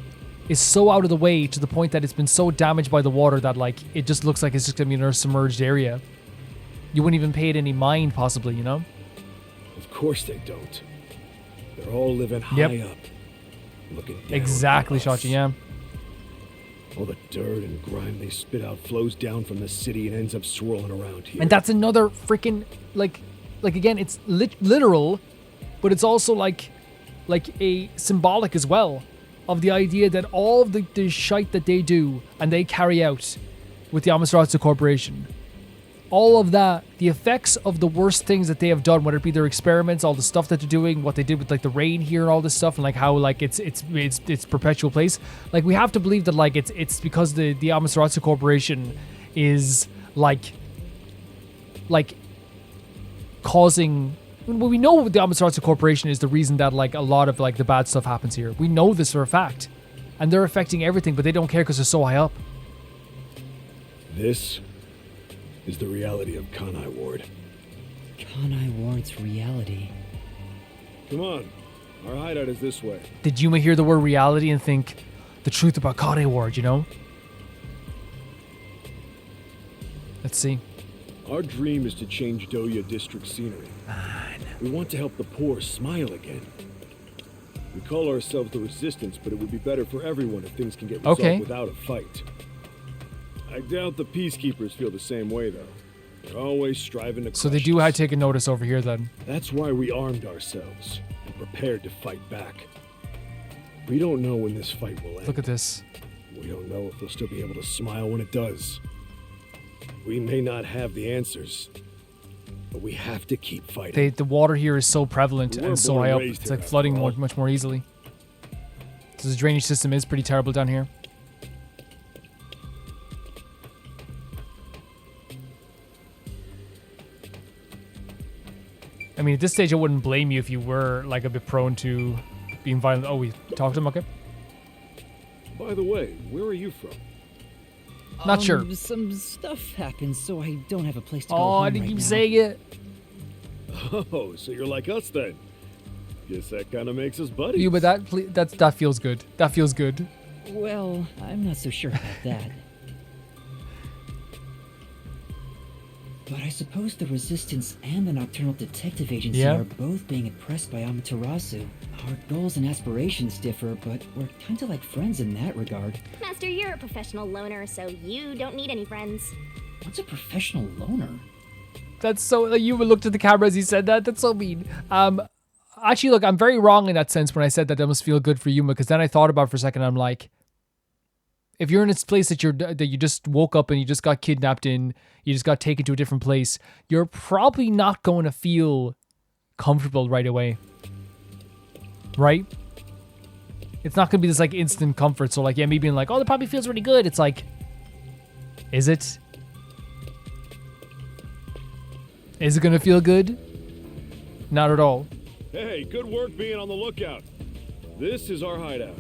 is so out of the way to the point that it's been so damaged by the water that like it just looks like it's just gonna be another submerged area. You wouldn't even pay it any mind, possibly, you know? Of course they don't. They're all living high up, looking down. Exactly, at us. Shachi, yeah. All the dirt and grime they spit out flows down from the city and ends up swirling around here. And that's another freaking like again, it's literal, but it's also like a symbolic as well of the idea that all of the shite that they do and they carry out with the Amaterasu Corporation, all of that, the effects of the worst things that they have done, whether it be their experiments, all the stuff that they're doing, what they did with like the rain here and all this stuff, and like how like it's perpetual place. Like we have to believe that like it's because the Amaterasu Corporation is like causing Well, we know the Amaterasu Corporation is the reason that like a lot of like the bad stuff happens here. We know this for a fact. And they're affecting everything, but they don't care because they're so high up. This is the reality of Kanai Ward. Kanai Ward's reality. Come on. Our hideout is this way. Did Yuma hear the word reality and think the truth about Kanai Ward, you know? Let's see. Our dream is to change Doya district scenery. We want to help the poor smile again. We call ourselves the Resistance, but it would be better for everyone if things can get resolved without a fight. I doubt the Peacekeepers feel the same way, though. They're always striving to So they crush do us. have to take a notice over here then. That's why we armed ourselves and prepared to fight back. We don't know when this fight will end. Look at this. We don't know if they'll still be able to smile when it does. We may not have the answers, but we have to keep fighting. The water here is so prevalent We were and so born high up. raised It's here, like after flooding all. much more easily. So the drainage system is pretty terrible down here. I mean, at this stage, I wouldn't blame you if you were like a bit prone to being violent. Oh, we talked to him, okay? By the way, where are you from? Not sure. Some stuff happened, so I don't have a place to go Oh, home I didn't right keep now. saying it. Oh, so you're like us then. Guess that kind of makes us buddies. You, but that feels good. That feels good. Well, I'm not so sure about that. But I suppose the Resistance and the Nocturnal Detective Agency Yeah. are both being oppressed by Amaterasu. Our goals and aspirations differ, but we're kinda like friends in that regard. Master, you're a professional loner, so you don't need any friends. What's a professional loner? That's so. Like, you looked at the camera as he said that. That's so mean. Actually, look, I'm very wrong in that sense when I said that must feel good for Yuma, because then I thought about it for a second. I'm like, if you're in this place that you just woke up and you just got kidnapped in, you just got taken to a different place, you're probably not going to feel comfortable right away, right? It's not going to be this like instant comfort. So like, yeah, me being like, oh, that probably feels really good. It's like, is it? Is it going to feel good? Not at all. Hey, good work being on the lookout. This is our hideout.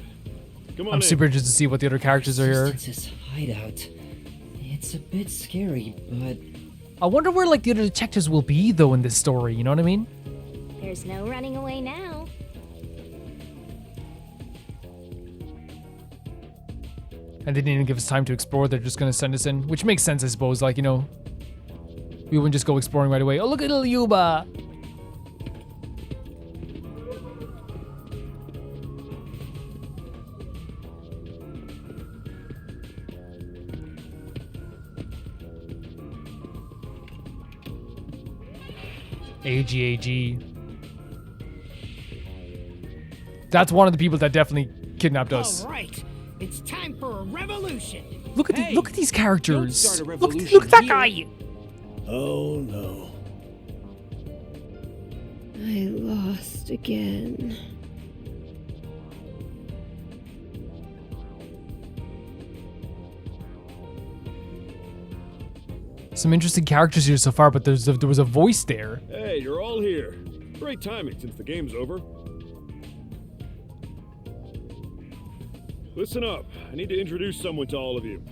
Come on I'm in. super interested to see what the other characters are here. Resistance's hideout. It's a bit scary, but I wonder where like the other detectives will be though in this story. You know what I mean? There's no running away now. And they didn't even give us time to explore. They're just gonna send us in, which makes sense, I suppose. Like, you know, we wouldn't just go exploring right away. Oh, look at little Yuba. AG. That's one of the people that definitely kidnapped us. All right, it's time for a revolution. Look at Hey, look at these don't characters. start a Look revolution at that here. guy. Oh no. I lost again. Some interesting characters here so far, but there was a voice there. Hey, you're all here. Great timing since the game's over. Listen up. I need to introduce someone to all of you.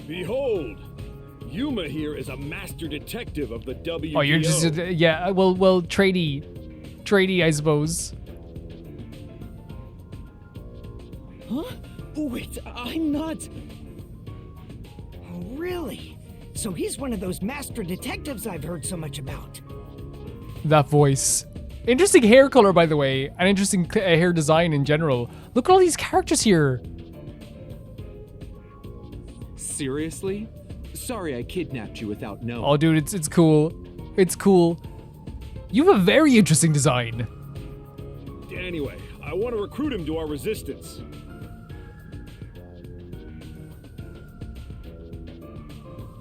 Behold, Yuma here is a master detective of the WPO. Oh, you're just yeah. Well, tradey, I suppose. Huh? Wait, I'm not. Oh, really? So he's one of those master detectives I've heard so much about. That voice. Interesting hair color, by the way, and interesting hair design in general. Look at all these characters here. Seriously? Sorry I kidnapped you without knowing. Oh, dude, it's cool. It's cool. You have a very interesting design. Anyway, I want to recruit him to our resistance.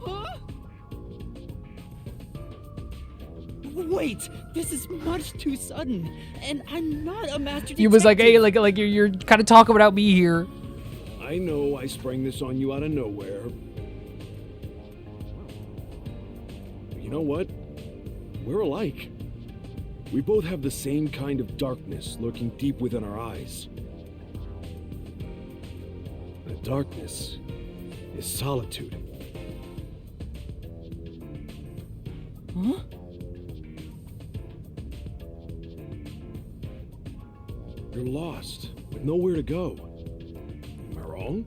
Huh? Wait, this is much too sudden, and I'm not a master detective. He was like, hey, like you're kind of talking about me here. I know I sprang this on you out of nowhere. You You know what? We're alike. We both have the same kind of darkness lurking deep within our eyes. The darkness is solitude. Huh? You're lost, with nowhere to go. Am I wrong?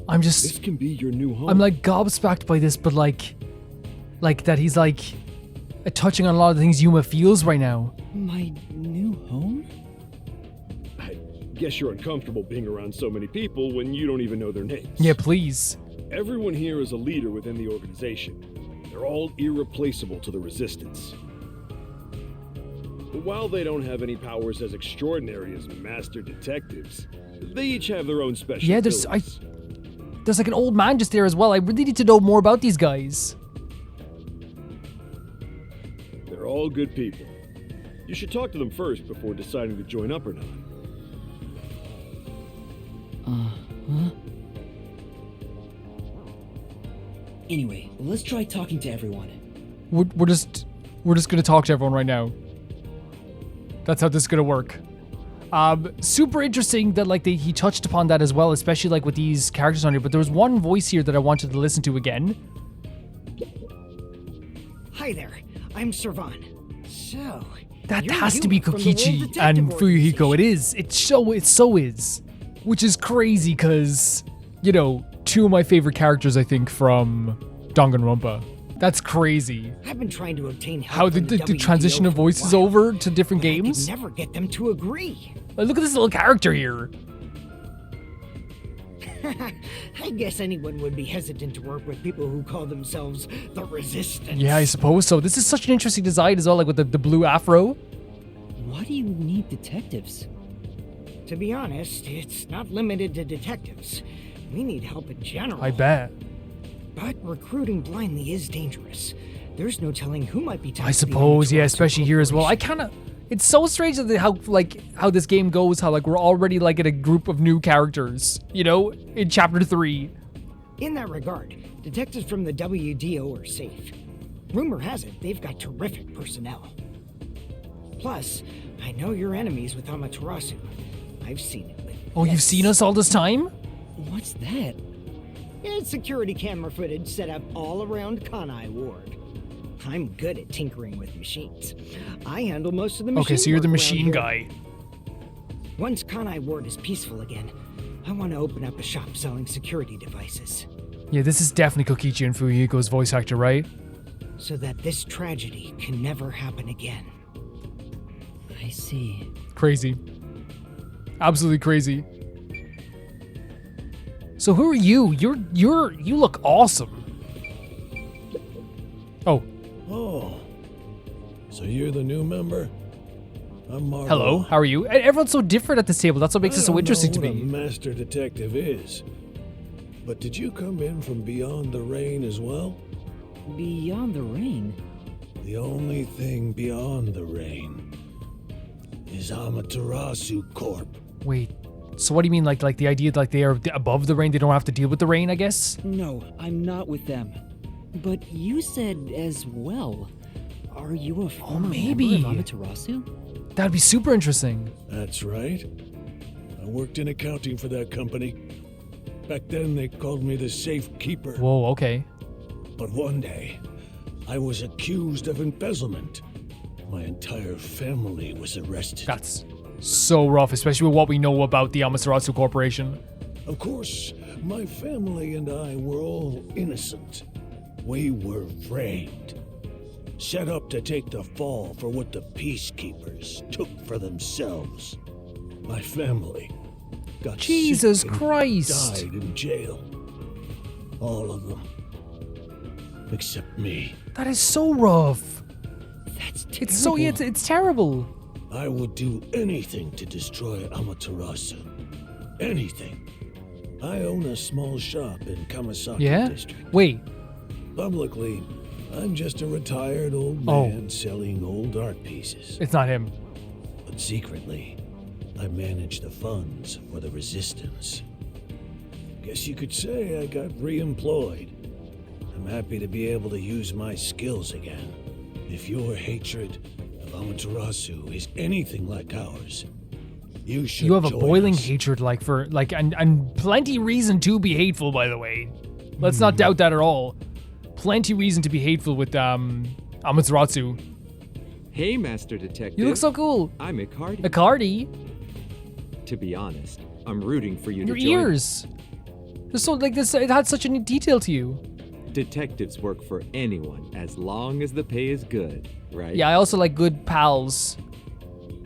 I'm This just, can be your new home. I'm like gobsmacked by this, but like that he's like touching on a lot of the things Yuma feels right now. My new home? I guess you're uncomfortable being around so many people when you don't even know their names. Yeah, please. Everyone here is a leader within the organization. They're all irreplaceable to the Resistance. But while they don't have any powers as extraordinary as master detectives, they each have their own special Yeah, abilities. there's like an old man just there as well. I really need to know more about these guys. They're all good people. You should talk to them first before deciding to join up or not. Huh? Anyway, let's try talking to everyone. We're just gonna talk to everyone right now. That's how this is gonna work. Super interesting that like he touched upon that as well, especially like with these characters on here. But there was one voice here that I wanted to listen to again. Hi there, I'm Servan. So, That you're has to be Yuma from the World Kokichi Detective and Fuyuhiko. Organization. It is. It so is. Which is crazy because, you know, two of my favorite characters, I think, from Danganronpa. That's crazy. I've been trying to obtain help How the from the transition WDO of for a voices while, over to different but games. I could never get them to agree. Like, look at this little character here. I guess anyone would be hesitant to work with people who call themselves the Resistance. Yeah, I suppose so. This is such an interesting design as well, like with the blue afro. Why do you need detectives? To be honest, it's not limited to detectives. We need help in general. I bet. But recruiting blindly is dangerous. There's no telling who might be tied I to the suppose, yeah, Amaterasu especially here as well. I Corporation. kind of, it's so strange that how this game goes, how like we're already like in a group of new characters, you know, in chapter 3. In that regard, detectives from the WDO are safe. Rumor has it they've got terrific personnel. Plus, I know you're enemies with Amaterasu. I've seen it with Oh, you've seen us all this time? What's that? It's security camera footage set up all around Kanai Ward. I'm good at tinkering with machines. I handle most of the machine Okay, so you're the work around machine here. guy. Once Kanai Ward is peaceful again, I want to open up a shop selling security devices, Yeah, this is definitely Kokichi and Fuyuhiko's voice actor, right? so that this tragedy can never happen again. I see. Crazy. Absolutely crazy. So who are you? You look awesome. Oh, Oh, so you're the new member? I'm Marvel. hello. How are you? Everyone's so different at this table. That's what makes it so interesting to I don't know me. what a master detective is, but did you come in from beyond the rain as well? Beyond the rain? The only thing beyond the rain is Amaterasu Corp. Wait. So what do you mean, like the idea that like they are above the rain, they don't have to deal with the rain, I guess? No, I'm not with them. But you said as well. Are you a former maybe. member of Amaterasu? That'd be super interesting. That's right. I worked in accounting for that company. Back then they called me the safe keeper. Whoa, okay. But one day, I was accused of embezzlement. My entire family was arrested. That's so rough, especially with what we know about the Amaterasu Corporation. Of course, my family and I were all innocent. We were framed. Set up to take the fall for what the peacekeepers took for themselves. My family got Jesus sick and Christ. died in jail. All of them. Except me. That is so rough. That's terrible. It's so, yeah, it's terrible. I would do anything to destroy Amaterasu. Anything. I own a small shop in Kamasaki Yeah? district. Wait. Publicly, I'm just a retired old Oh. man selling old art pieces. It's not him. But secretly, I manage the funds for the resistance. Guess you could say I got re-employed. I I'm happy to be able to use my skills again. If your hatred of Amaterasu is anything like ours, you should You have a join boiling us. hatred, like, for, like, and plenty reason to be hateful, by the way. Let's not doubt that at all. Plenty reason to be hateful with, Amaterasu. Hey, Master Detective. You look so cool. I'm Icardi. Icardi? To be honest, I'm rooting for you Your to join. ears. There's so, like, this, it had such a neat detail to you. Detectives work for anyone as long as the pay is good, right? Yeah, I also like good pals.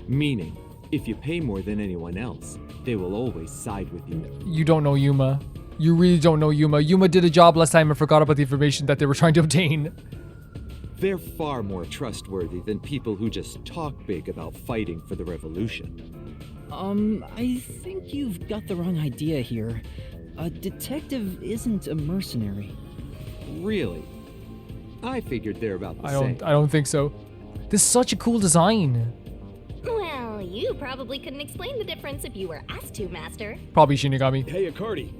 Meaning, if you pay more than anyone else, they will always side with you. You don't know Yuma. You really don't know Yuma. Yuma did a job last time and forgot about the information that they were trying to obtain. They're far more trustworthy than people who just talk big about fighting for the revolution. I think you've got the wrong idea here. A detective isn't a mercenary. Really? I figured they're about the I same. don't think so. This is such a cool design. Well, you probably couldn't explain the difference if you were asked to, Master. Probably Shinigami. Hey, Icardi,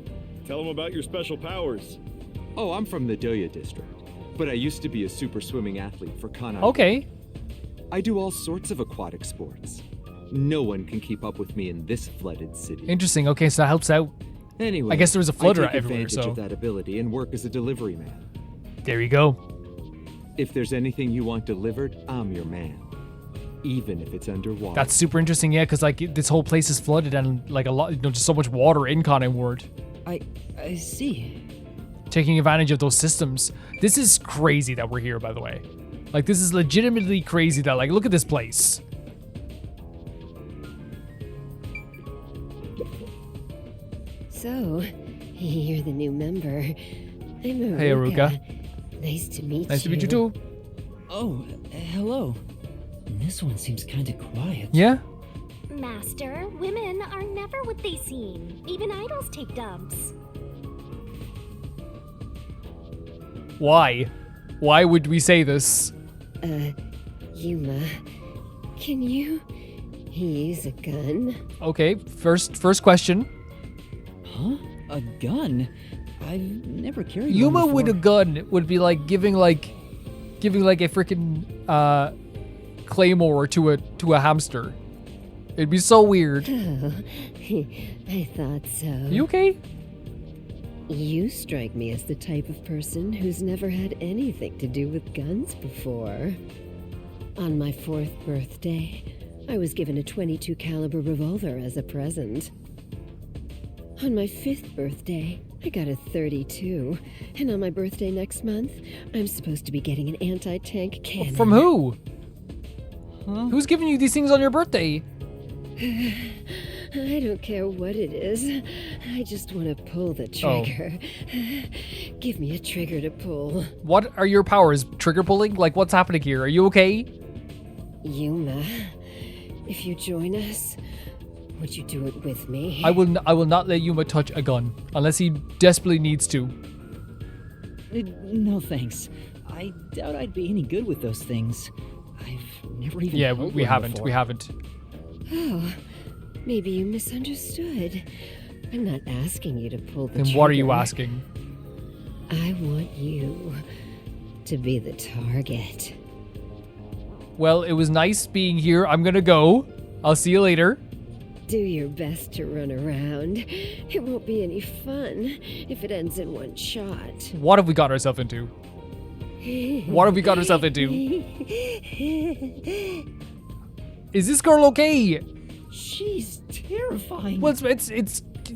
tell him about your special powers. Oh, I'm from the Doya district, but I used to be a super swimming athlete for Kanai. Okay. I do all sorts of aquatic sports. No one can keep up with me in this flooded city. Interesting. Okay, so that helps out. Anyway, I guess there was a flood I take everywhere, advantage so of that ability and work as a delivery man. there you go. If there's anything you want delivered, I'm your man. Even if it's underwater. That's super interesting, yeah, because like this whole place is flooded and like a lot, you know, just so much water in Kanai Ward. I see. Taking advantage of those systems. This is crazy that we're here, by the way. Like, this is legitimately crazy that, like, look at this place. So, you're the new member. I'm Aruka. Hey, Aruka. Nice to meet you. Nice to meet you too. Oh, hello. This one seems kinda quiet. Yeah? Master, women are never what they seem. Even idols take dumps. Why? Why would we say this? Yuma, can you use a gun? Okay, first question. Huh? A gun? I've never carried Yuma one with a before. gun would be like giving like a freaking claymore to a hamster. It'd be so weird. Oh, I thought so. You okay? You strike me as the type of person who's never had anything to do with guns before. On my 4th birthday, I was given a .22 caliber revolver as a present. On my 5th birthday, I got a .32, and on my birthday next month, I'm supposed to be getting an anti-tank cannon. From who? Who's giving you these things on your birthday? I don't care what it is. I just want to pull the trigger. Give me a trigger to pull. What are your powers? Trigger pulling? Like, what's happening here? Are you okay? Yuma, if you join us, would you do it with me? I will not let Yuma touch a gun unless he desperately needs to. No thanks. I doubt I'd be any good with those things. I've never even Yeah, held we one haven't. before. We haven't. Oh, maybe you misunderstood. I'm not asking you to pull the Then trigger. what are you asking? I want you to be the target. Well, it was nice being here. I'm gonna go. I'll see you later. Do your best to run around. It won't be any fun if it ends in one shot. What have we got ourselves into? What have we got ourselves into? Is this girl okay? She's terrifying. Well, it's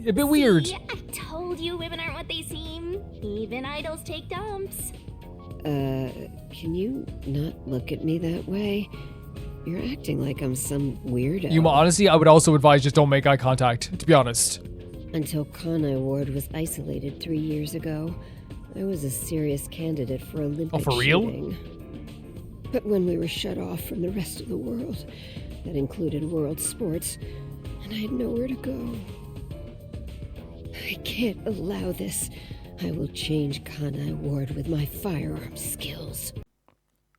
a bit weird. See, I told you women aren't what they seem. Even idols take dumps. Can you not look at me that way? You're acting like I'm some weirdo. Yuma, honestly, I would also advise just don't make eye contact, to be honest. Until Kanai Ward was isolated 3 years ago, I was a serious candidate for Olympic for real? shooting. But when we were shut off from the rest of the world, that included world sports, and I had nowhere to go. I can't allow this. I will change Kanai Ward with my firearm skills.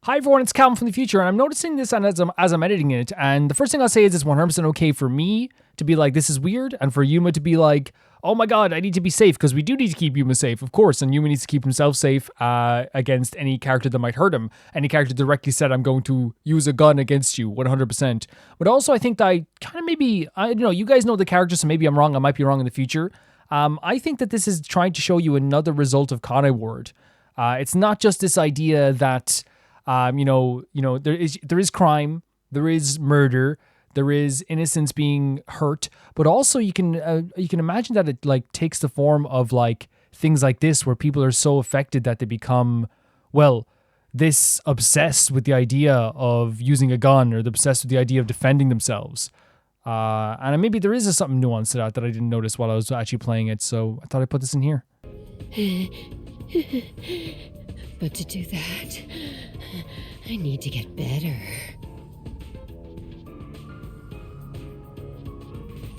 Hi everyone, it's Calvin from the future, and I'm noticing this as I'm editing it, and the first thing I'll say is it's 100% okay for me to be like, this is weird, and for Yuma to be like, oh my god, I need to be safe, because we do need to keep Yuma safe, of course, and Yuma needs to keep himself safe against any character that might hurt him. Any character directly said, I'm going to use a gun against you, 100%. But also, I think that I kind of maybe, I don't know, you guys know the character, so maybe I'm wrong, I might be wrong in the future. I think that this is trying to show you another result of Kanai Ward. It's not just this idea that... there is crime, there is murder, there is innocence being hurt, but also you can imagine that it like takes the form of like things like this where people are so affected that they become, well, this obsessed with the idea of using a gun or obsessed with the idea of defending themselves. And maybe there is something nuanced to that I didn't notice while I was actually playing it, so I thought I'd put this in here. But to do that, I need to get better.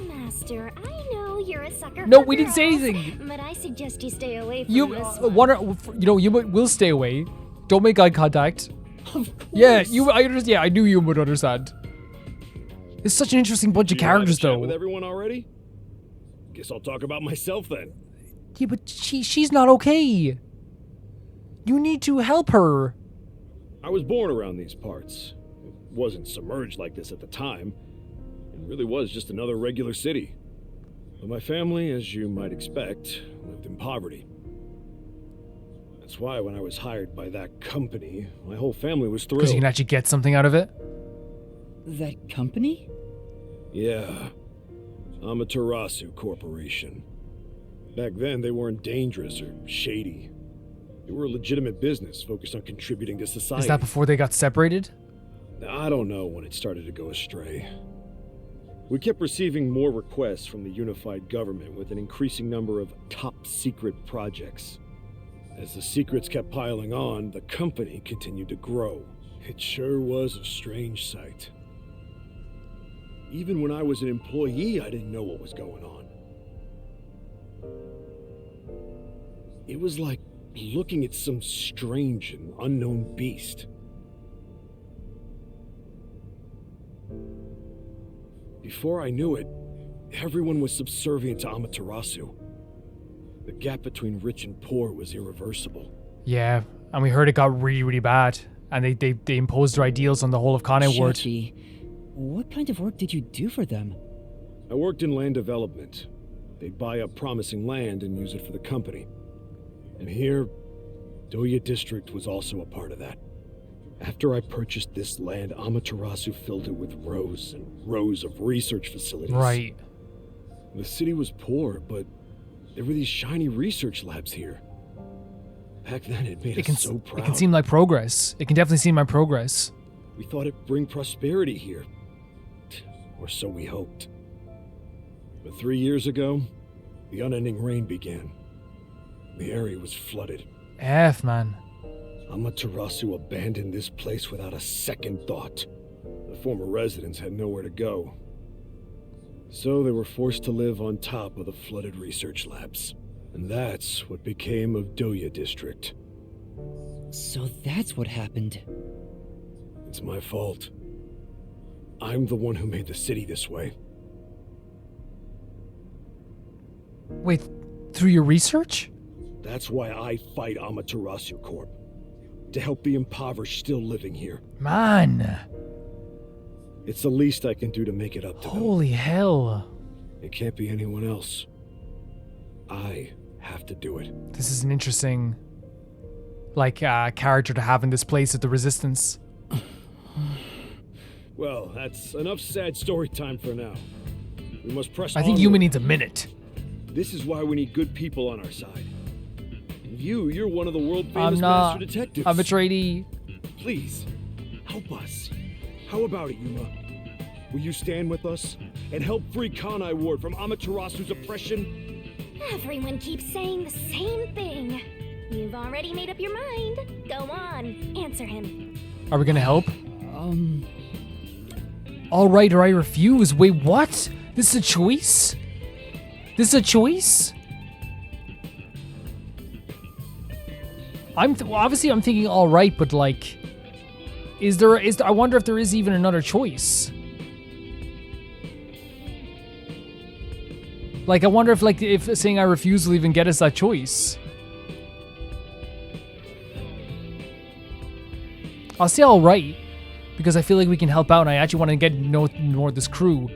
Master, I know you're a sucker No, for we didn't say girls, anything. but I suggest you stay away from You this one. you will stay away. Don't make eye contact. Of course. Yeah, I understand. Yeah, I knew you would understand. It's such an interesting bunch of characters, Chat though. with everyone already? Guess I'll talk about myself then. Yeah, but she's not okay. You need to help her. I was born around these parts. It wasn't submerged like this at the time. It really was just another regular city. But my family, as you might expect, lived in poverty. That's why when I was hired by that company, my whole family was thrilled. Because you can actually get something out of it. That company? Yeah. Amaterasu Corporation. Back then, they weren't dangerous or shady. They were a legitimate business focused on contributing to society. Is that before they got separated? I don't know when it started to go astray. We kept receiving more requests from the unified government with an increasing number of top-secret projects. As the secrets kept piling on, the company continued to grow. It sure was a strange sight. Even when I was an employee, I didn't know what was going on. It was like looking at some strange and unknown beast. Before I knew it, everyone was subservient to Amaterasu. The gap between rich and poor was irreversible. Yeah, and we heard it got really, really bad. And they imposed their ideals on the whole of Kanai Ward. Shachi, what kind of work did you do for them? I worked in land development. They'd buy up promising land and use it for the company. And here, Doya District was also a part of that. After I purchased this land, Amaterasu filled it with rows and rows of research facilities. Right. The city was poor, but there were these shiny research labs here. Back then, it made us so proud. It can seem like progress. It can definitely seem like progress. We thought it'd bring prosperity here. Or so we hoped. But 3 years ago, the unending rain began. The area was flooded. Man. Amaterasu abandoned this place without a second thought. The former residents had nowhere to go. So they were forced to live on top of the flooded research labs. And that's what became of Doya District. So that's what happened. It's my fault. I'm the one who made the city this way. Wait, through your research? That's why I fight Amaterasu Corp. To help the impoverished still living here. Man. It's the least I can do to make it up to them. Holy hell. It can't be anyone else. I have to do it. This is an interesting, character to have in this place at the Resistance. Well, that's enough sad story time for now. We must press on. I think Yuma needs a minute. This is why we need good people on our side. You're one of the world famous master detectives. I'm a trainee. Please, help us. How about it, Yuma? Will you stand with us and help free Kanai Ward from Amaterasu's oppression? Everyone keeps saying the same thing. You've already made up your mind. Go on, answer him. Are we gonna help? All right, or I refuse. Wait, what? This is a choice? This is a choice? Obviously I'm thinking all right, but I wonder if there is even another choice. Like, I wonder if saying I refuse will even get us that choice. I'll say all right, because I feel like we can help out, and I actually want to get know more of this crew.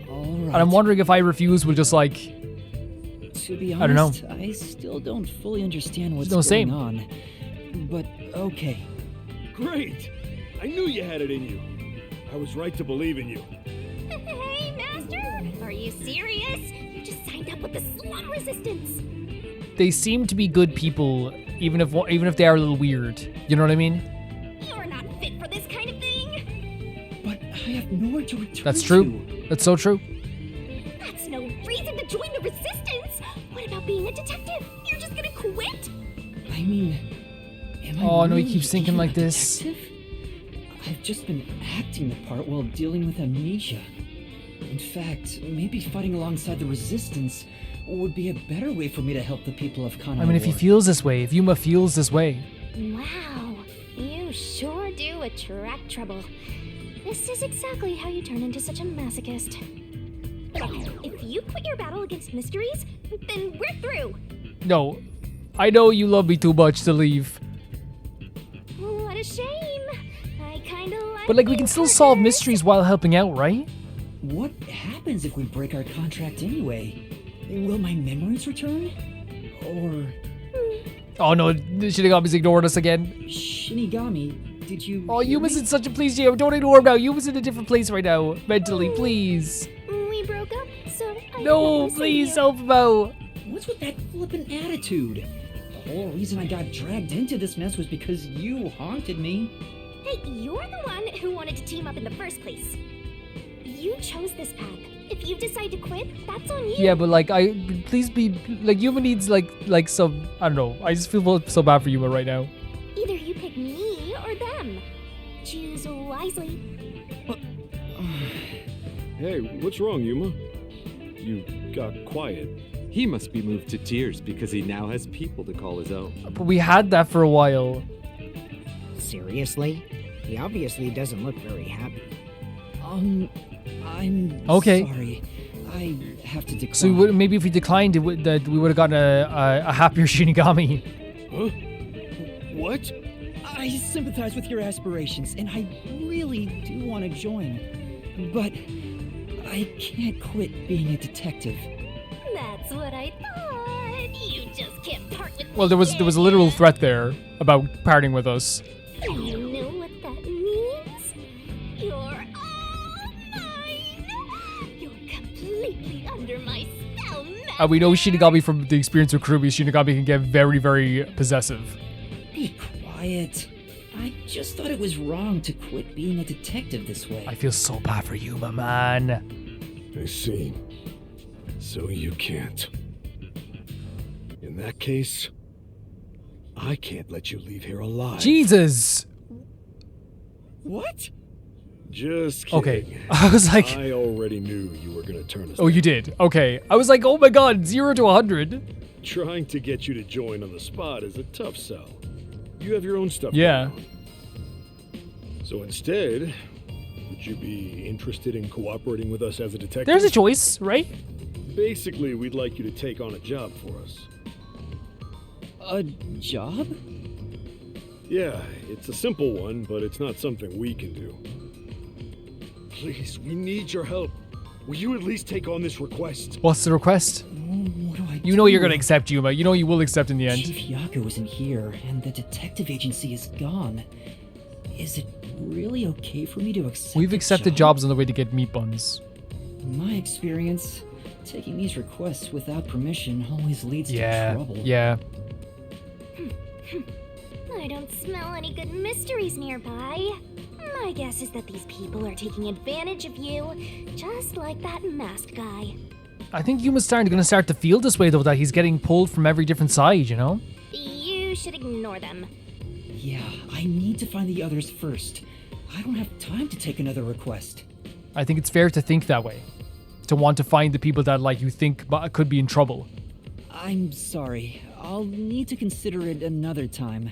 All right. And I'm wondering if I refuse, we'll just like. To be honest, I don't know. I still don't fully understand what's No, going same. on. But okay. Great! I knew you had it in you. I was right to believe in you. Hey, Master! Are you serious? You just signed up with the slum resistance. They seem to be good people, even if they are a little weird. You know what I mean? You're not fit for this kind of thing. But I have nowhere to return That's true. to. That's so true. That's no reason to join the resistance. What about being a detective? You're just gonna quit? I mean, am I Oh, no, he really keeps thinking even like a this. detective? I've just been acting the part while dealing with amnesia. In fact, maybe fighting alongside the resistance would be a better way for me to help the people of Kanai I mean, if he Ward. feels this way, if Yuma feels this way. Wow, you sure do attract trouble. This is exactly how you turn into such a masochist. If you quit your battle against mysteries, then we're through. No, I know you love me too much to leave. What a shame. I kinda like But like, we you, can still solve partners. mysteries while helping out, right? What happens if we break our contract anyway? Will my memories return? Or Oh no, Shinigami's ignored us again. Shinigami, did you Oh, hear Yuma's me? in such a place, Gio. Don't ignore him now. Yuma's in a different place right now. Mentally, please. We broke up, so I No, never saw please you. help him out. What's with that flippant attitude? The whole reason I got dragged into this mess was because you haunted me. Hey, you're the one who wanted to team up in the first place. You chose this path. If you decide to quit, that's on you. Yeah, but like, please be like, Yuma needs like some. I don't know. I just feel so bad for Yuma right now. Either you pick me or them. Choose wisely. Hey, what's wrong, Yuma? You got quiet. He must be moved to tears because he now has people to call his own. But we had that for a while. Seriously? He obviously doesn't look very happy. I'm Okay. sorry. I have to decline. So maybe if we declined, that we would have gotten a happier Shinigami. Huh? What? I sympathize with your aspirations, and I really do want to join. But I can't quit being a detective. That's what I thought. You just can't part with Well, there was a literal threat there about parting with us. You know what that means? You're all mine. You're completely under my spell now. And we know Shinigami from the experience with Kurubi, Shinigami can get very, very possessive. Be quiet. I just thought it was wrong to quit being a detective this way. I feel so bad for Yuma, man. I see. So you can't. In that case, I can't let you leave here alive. Jesus. What? Just kidding. Okay. I was like, I already knew you were gonna turn us oh, you down. did. Okay. I was like, oh my God, 0 to 100. Trying to get you to join on the spot is a tough sell. You have your own stuff. Yeah. going on. So instead, would you be interested in cooperating with us as a detective? There's a choice, right? Basically, we'd like you to take on a job for us. A job? Yeah, it's a simple one, but it's not something we can do. Please, we need your help. Will you at least take on this request? What's the request? What do I You know do? you're gonna accept, Yuma. You know you will accept in the end. Chief Yaku isn't here, and the detective agency is gone. Is it really okay for me to accept We've a accepted job? jobs on the way to get meat buns. In my experience, taking these requests without permission always leads to Yeah. trouble. Yeah. I don't smell any good mysteries nearby. My guess is that these people are taking advantage of you, just like that masked guy. I think Yuma's gonna start to feel this way though, that he's getting pulled from every different side, you know? You should ignore them. Yeah, I need to find the others first. I don't have time to take another request. I think it's fair to think that way. To want to find the people that like you think could be in trouble. I'm sorry. I'll need to consider it another time,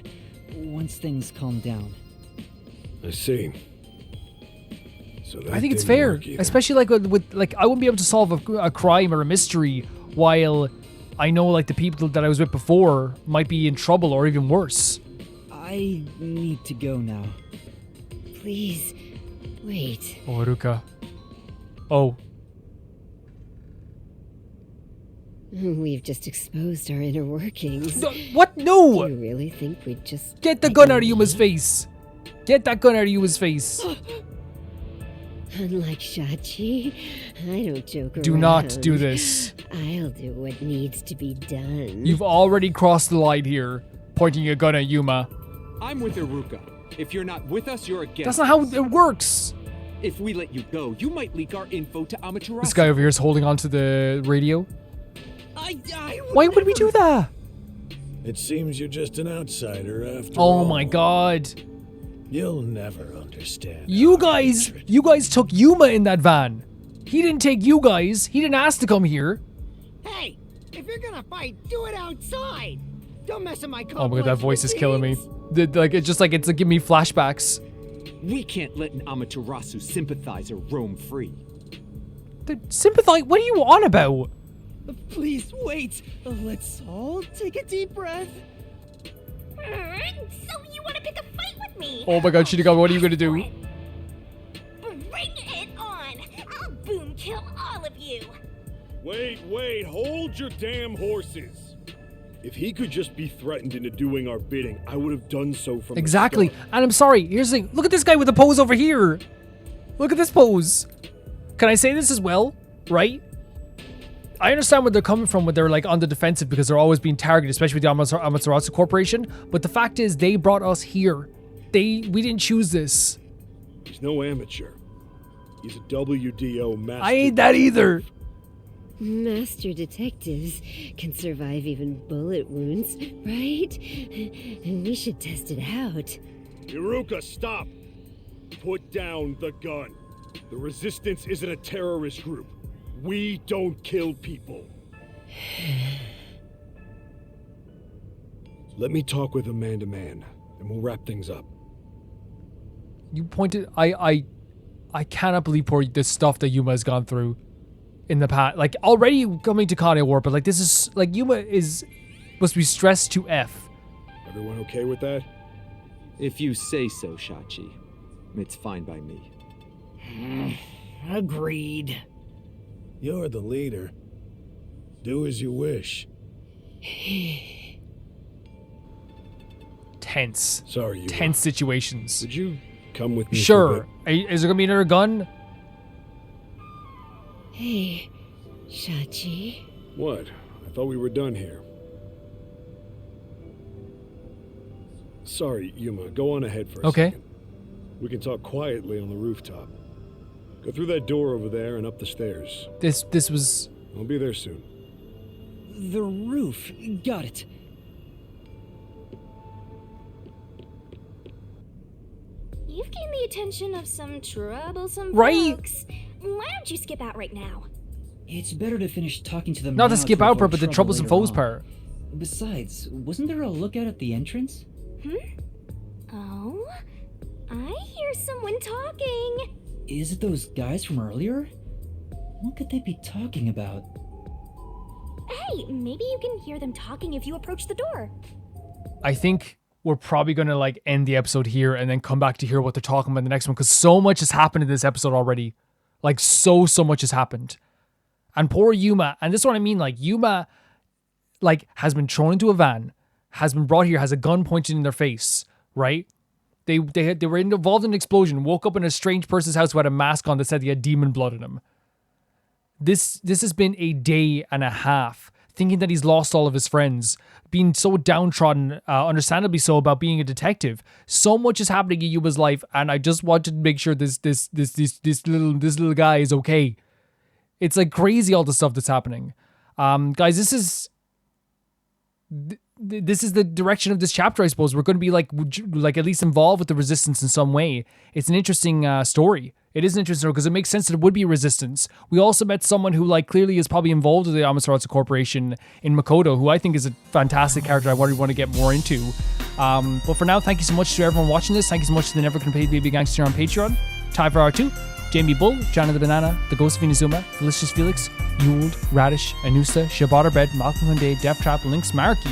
once things calm down. I see. So that I think it's didn't fair, work either. especially like with like I wouldn't be able to solve a crime or a mystery while I know like the people that I was with before might be in trouble or even worse. I need to go now. Please, wait. Oh, Haruka. Oh, We've just exposed our inner workings. no, what? No! You really think we'd just Get the let gun you out of Yuma's leave? face. Get that gun out of Yuma's face. Unlike Shachi, I don't joke around. Do not do this. I'll do what needs to be done. You've already crossed the line here, pointing a gun at Yuma. I'm with Iruka. If you're not with us, you're against That's not how us. it works. If we let you go, you might leak our info to Amaterasu. This guy over here is holding on to the radio. I Why would we do that? It seems you're just an outsider after Oh all. my god. You'll never understand. You guys took Yuma in that van. He didn't take you guys. He didn't ask to come here. Hey, if you're gonna fight, do it outside. Don't mess with my Oh my god, that voice is killing me. complex Like it's giving me flashbacks. We can't let an Amaterasu sympathizer roam free. Sympathize? What are you on about? Please wait. Let's all take a deep breath. So you want to pick a fight with me? Oh my god, Shinigami, what are you gonna do? Bring it on! I'll boom kill all of you! Wait, hold your damn horses. If he could just be threatened into doing our bidding, I would have done so from Exactly. the start. And I'm sorry. Here's the thing. Look at this guy with the pose over here. Look at this pose. Can I say this as well? Right? I understand where they're coming from when they're like on the defensive because they're always being targeted, especially with the Amaterasu Corporation. But the fact is, they brought us here. We didn't choose this. He's no amateur. He's a WDO master. I ain't that either. Master detectives can survive even bullet wounds, right? And we should test it out. Iruka, stop! Put down the gun. The Resistance isn't a terrorist group. We don't kill people. Let me talk with him man to man, and we'll wrap things up. You pointed. I cannot believe the stuff that Yuma has gone through in the past. Like already coming to Kanai Ward, but like this is like Yuma is supposed to be stressed to F. Everyone okay with that? If you say so, Shachi. It's fine by me. Agreed. You're the leader. Do as you wish. Tense. Sorry, you. Tense situations. Would you come with me? Sure. Is there gonna be another gun? Hey, Shachi. What? I thought we were done here. Sorry, Yuma. Go on ahead for a Okay. second. We can talk quietly on the rooftop. Go through that door over there and up the stairs. This was. I'll be there soon. The roof. Got it. You've gained the attention of some troublesome Right? folks. Why don't you skip out right now? It's better to finish talking to them Not now the skip to out avoid part, but the trouble troublesome later foes on. part. Besides, wasn't there a lookout at the entrance? Oh? I hear someone talking. Is it those guys from earlier? What could they be talking about? Hey, maybe you can hear them talking if you approach the door. I think we're probably gonna like end the episode here and then come back to hear what they're talking about in the next one because so much has happened in this episode already. Like so much has happened. And poor Yuma, and this is what I mean, like Yuma like has been thrown into a van, has been brought here, has a gun pointed in their face, right? They were involved in an explosion, woke up in a strange person's house who had a mask on that said he had demon blood in him. This has been a day and a half, thinking that he's lost all of his friends, being so downtrodden, understandably so, about being a detective. So much is happening in Yuma's life, and I just wanted to make sure this little guy is okay. It's like crazy all the stuff that's happening. Guys, this is the direction of this chapter, I suppose. We're going to be like at least involved with the resistance in some way. It's an interesting story. It is an interesting story because it makes sense that it would be resistance. We also met someone who like clearly is probably involved with the Amaterasu Corporation in Makoto, who I think is a fantastic character I want to get more into. But for now, thank you so much to everyone watching this. Thank you so much to the Never Gonna Pay Baby Gangster on Patreon, Ty for R2, Jamie Bull, Johnny the Banana, The Ghost of Inazuma, Delicious Felix, Yuld, Radish, Anusa, Shabotterbed, Malcolm Hyundai, Death Trap, Lynx, Marky.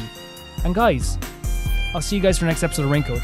And guys, I'll see you guys for the next episode of Raincoat.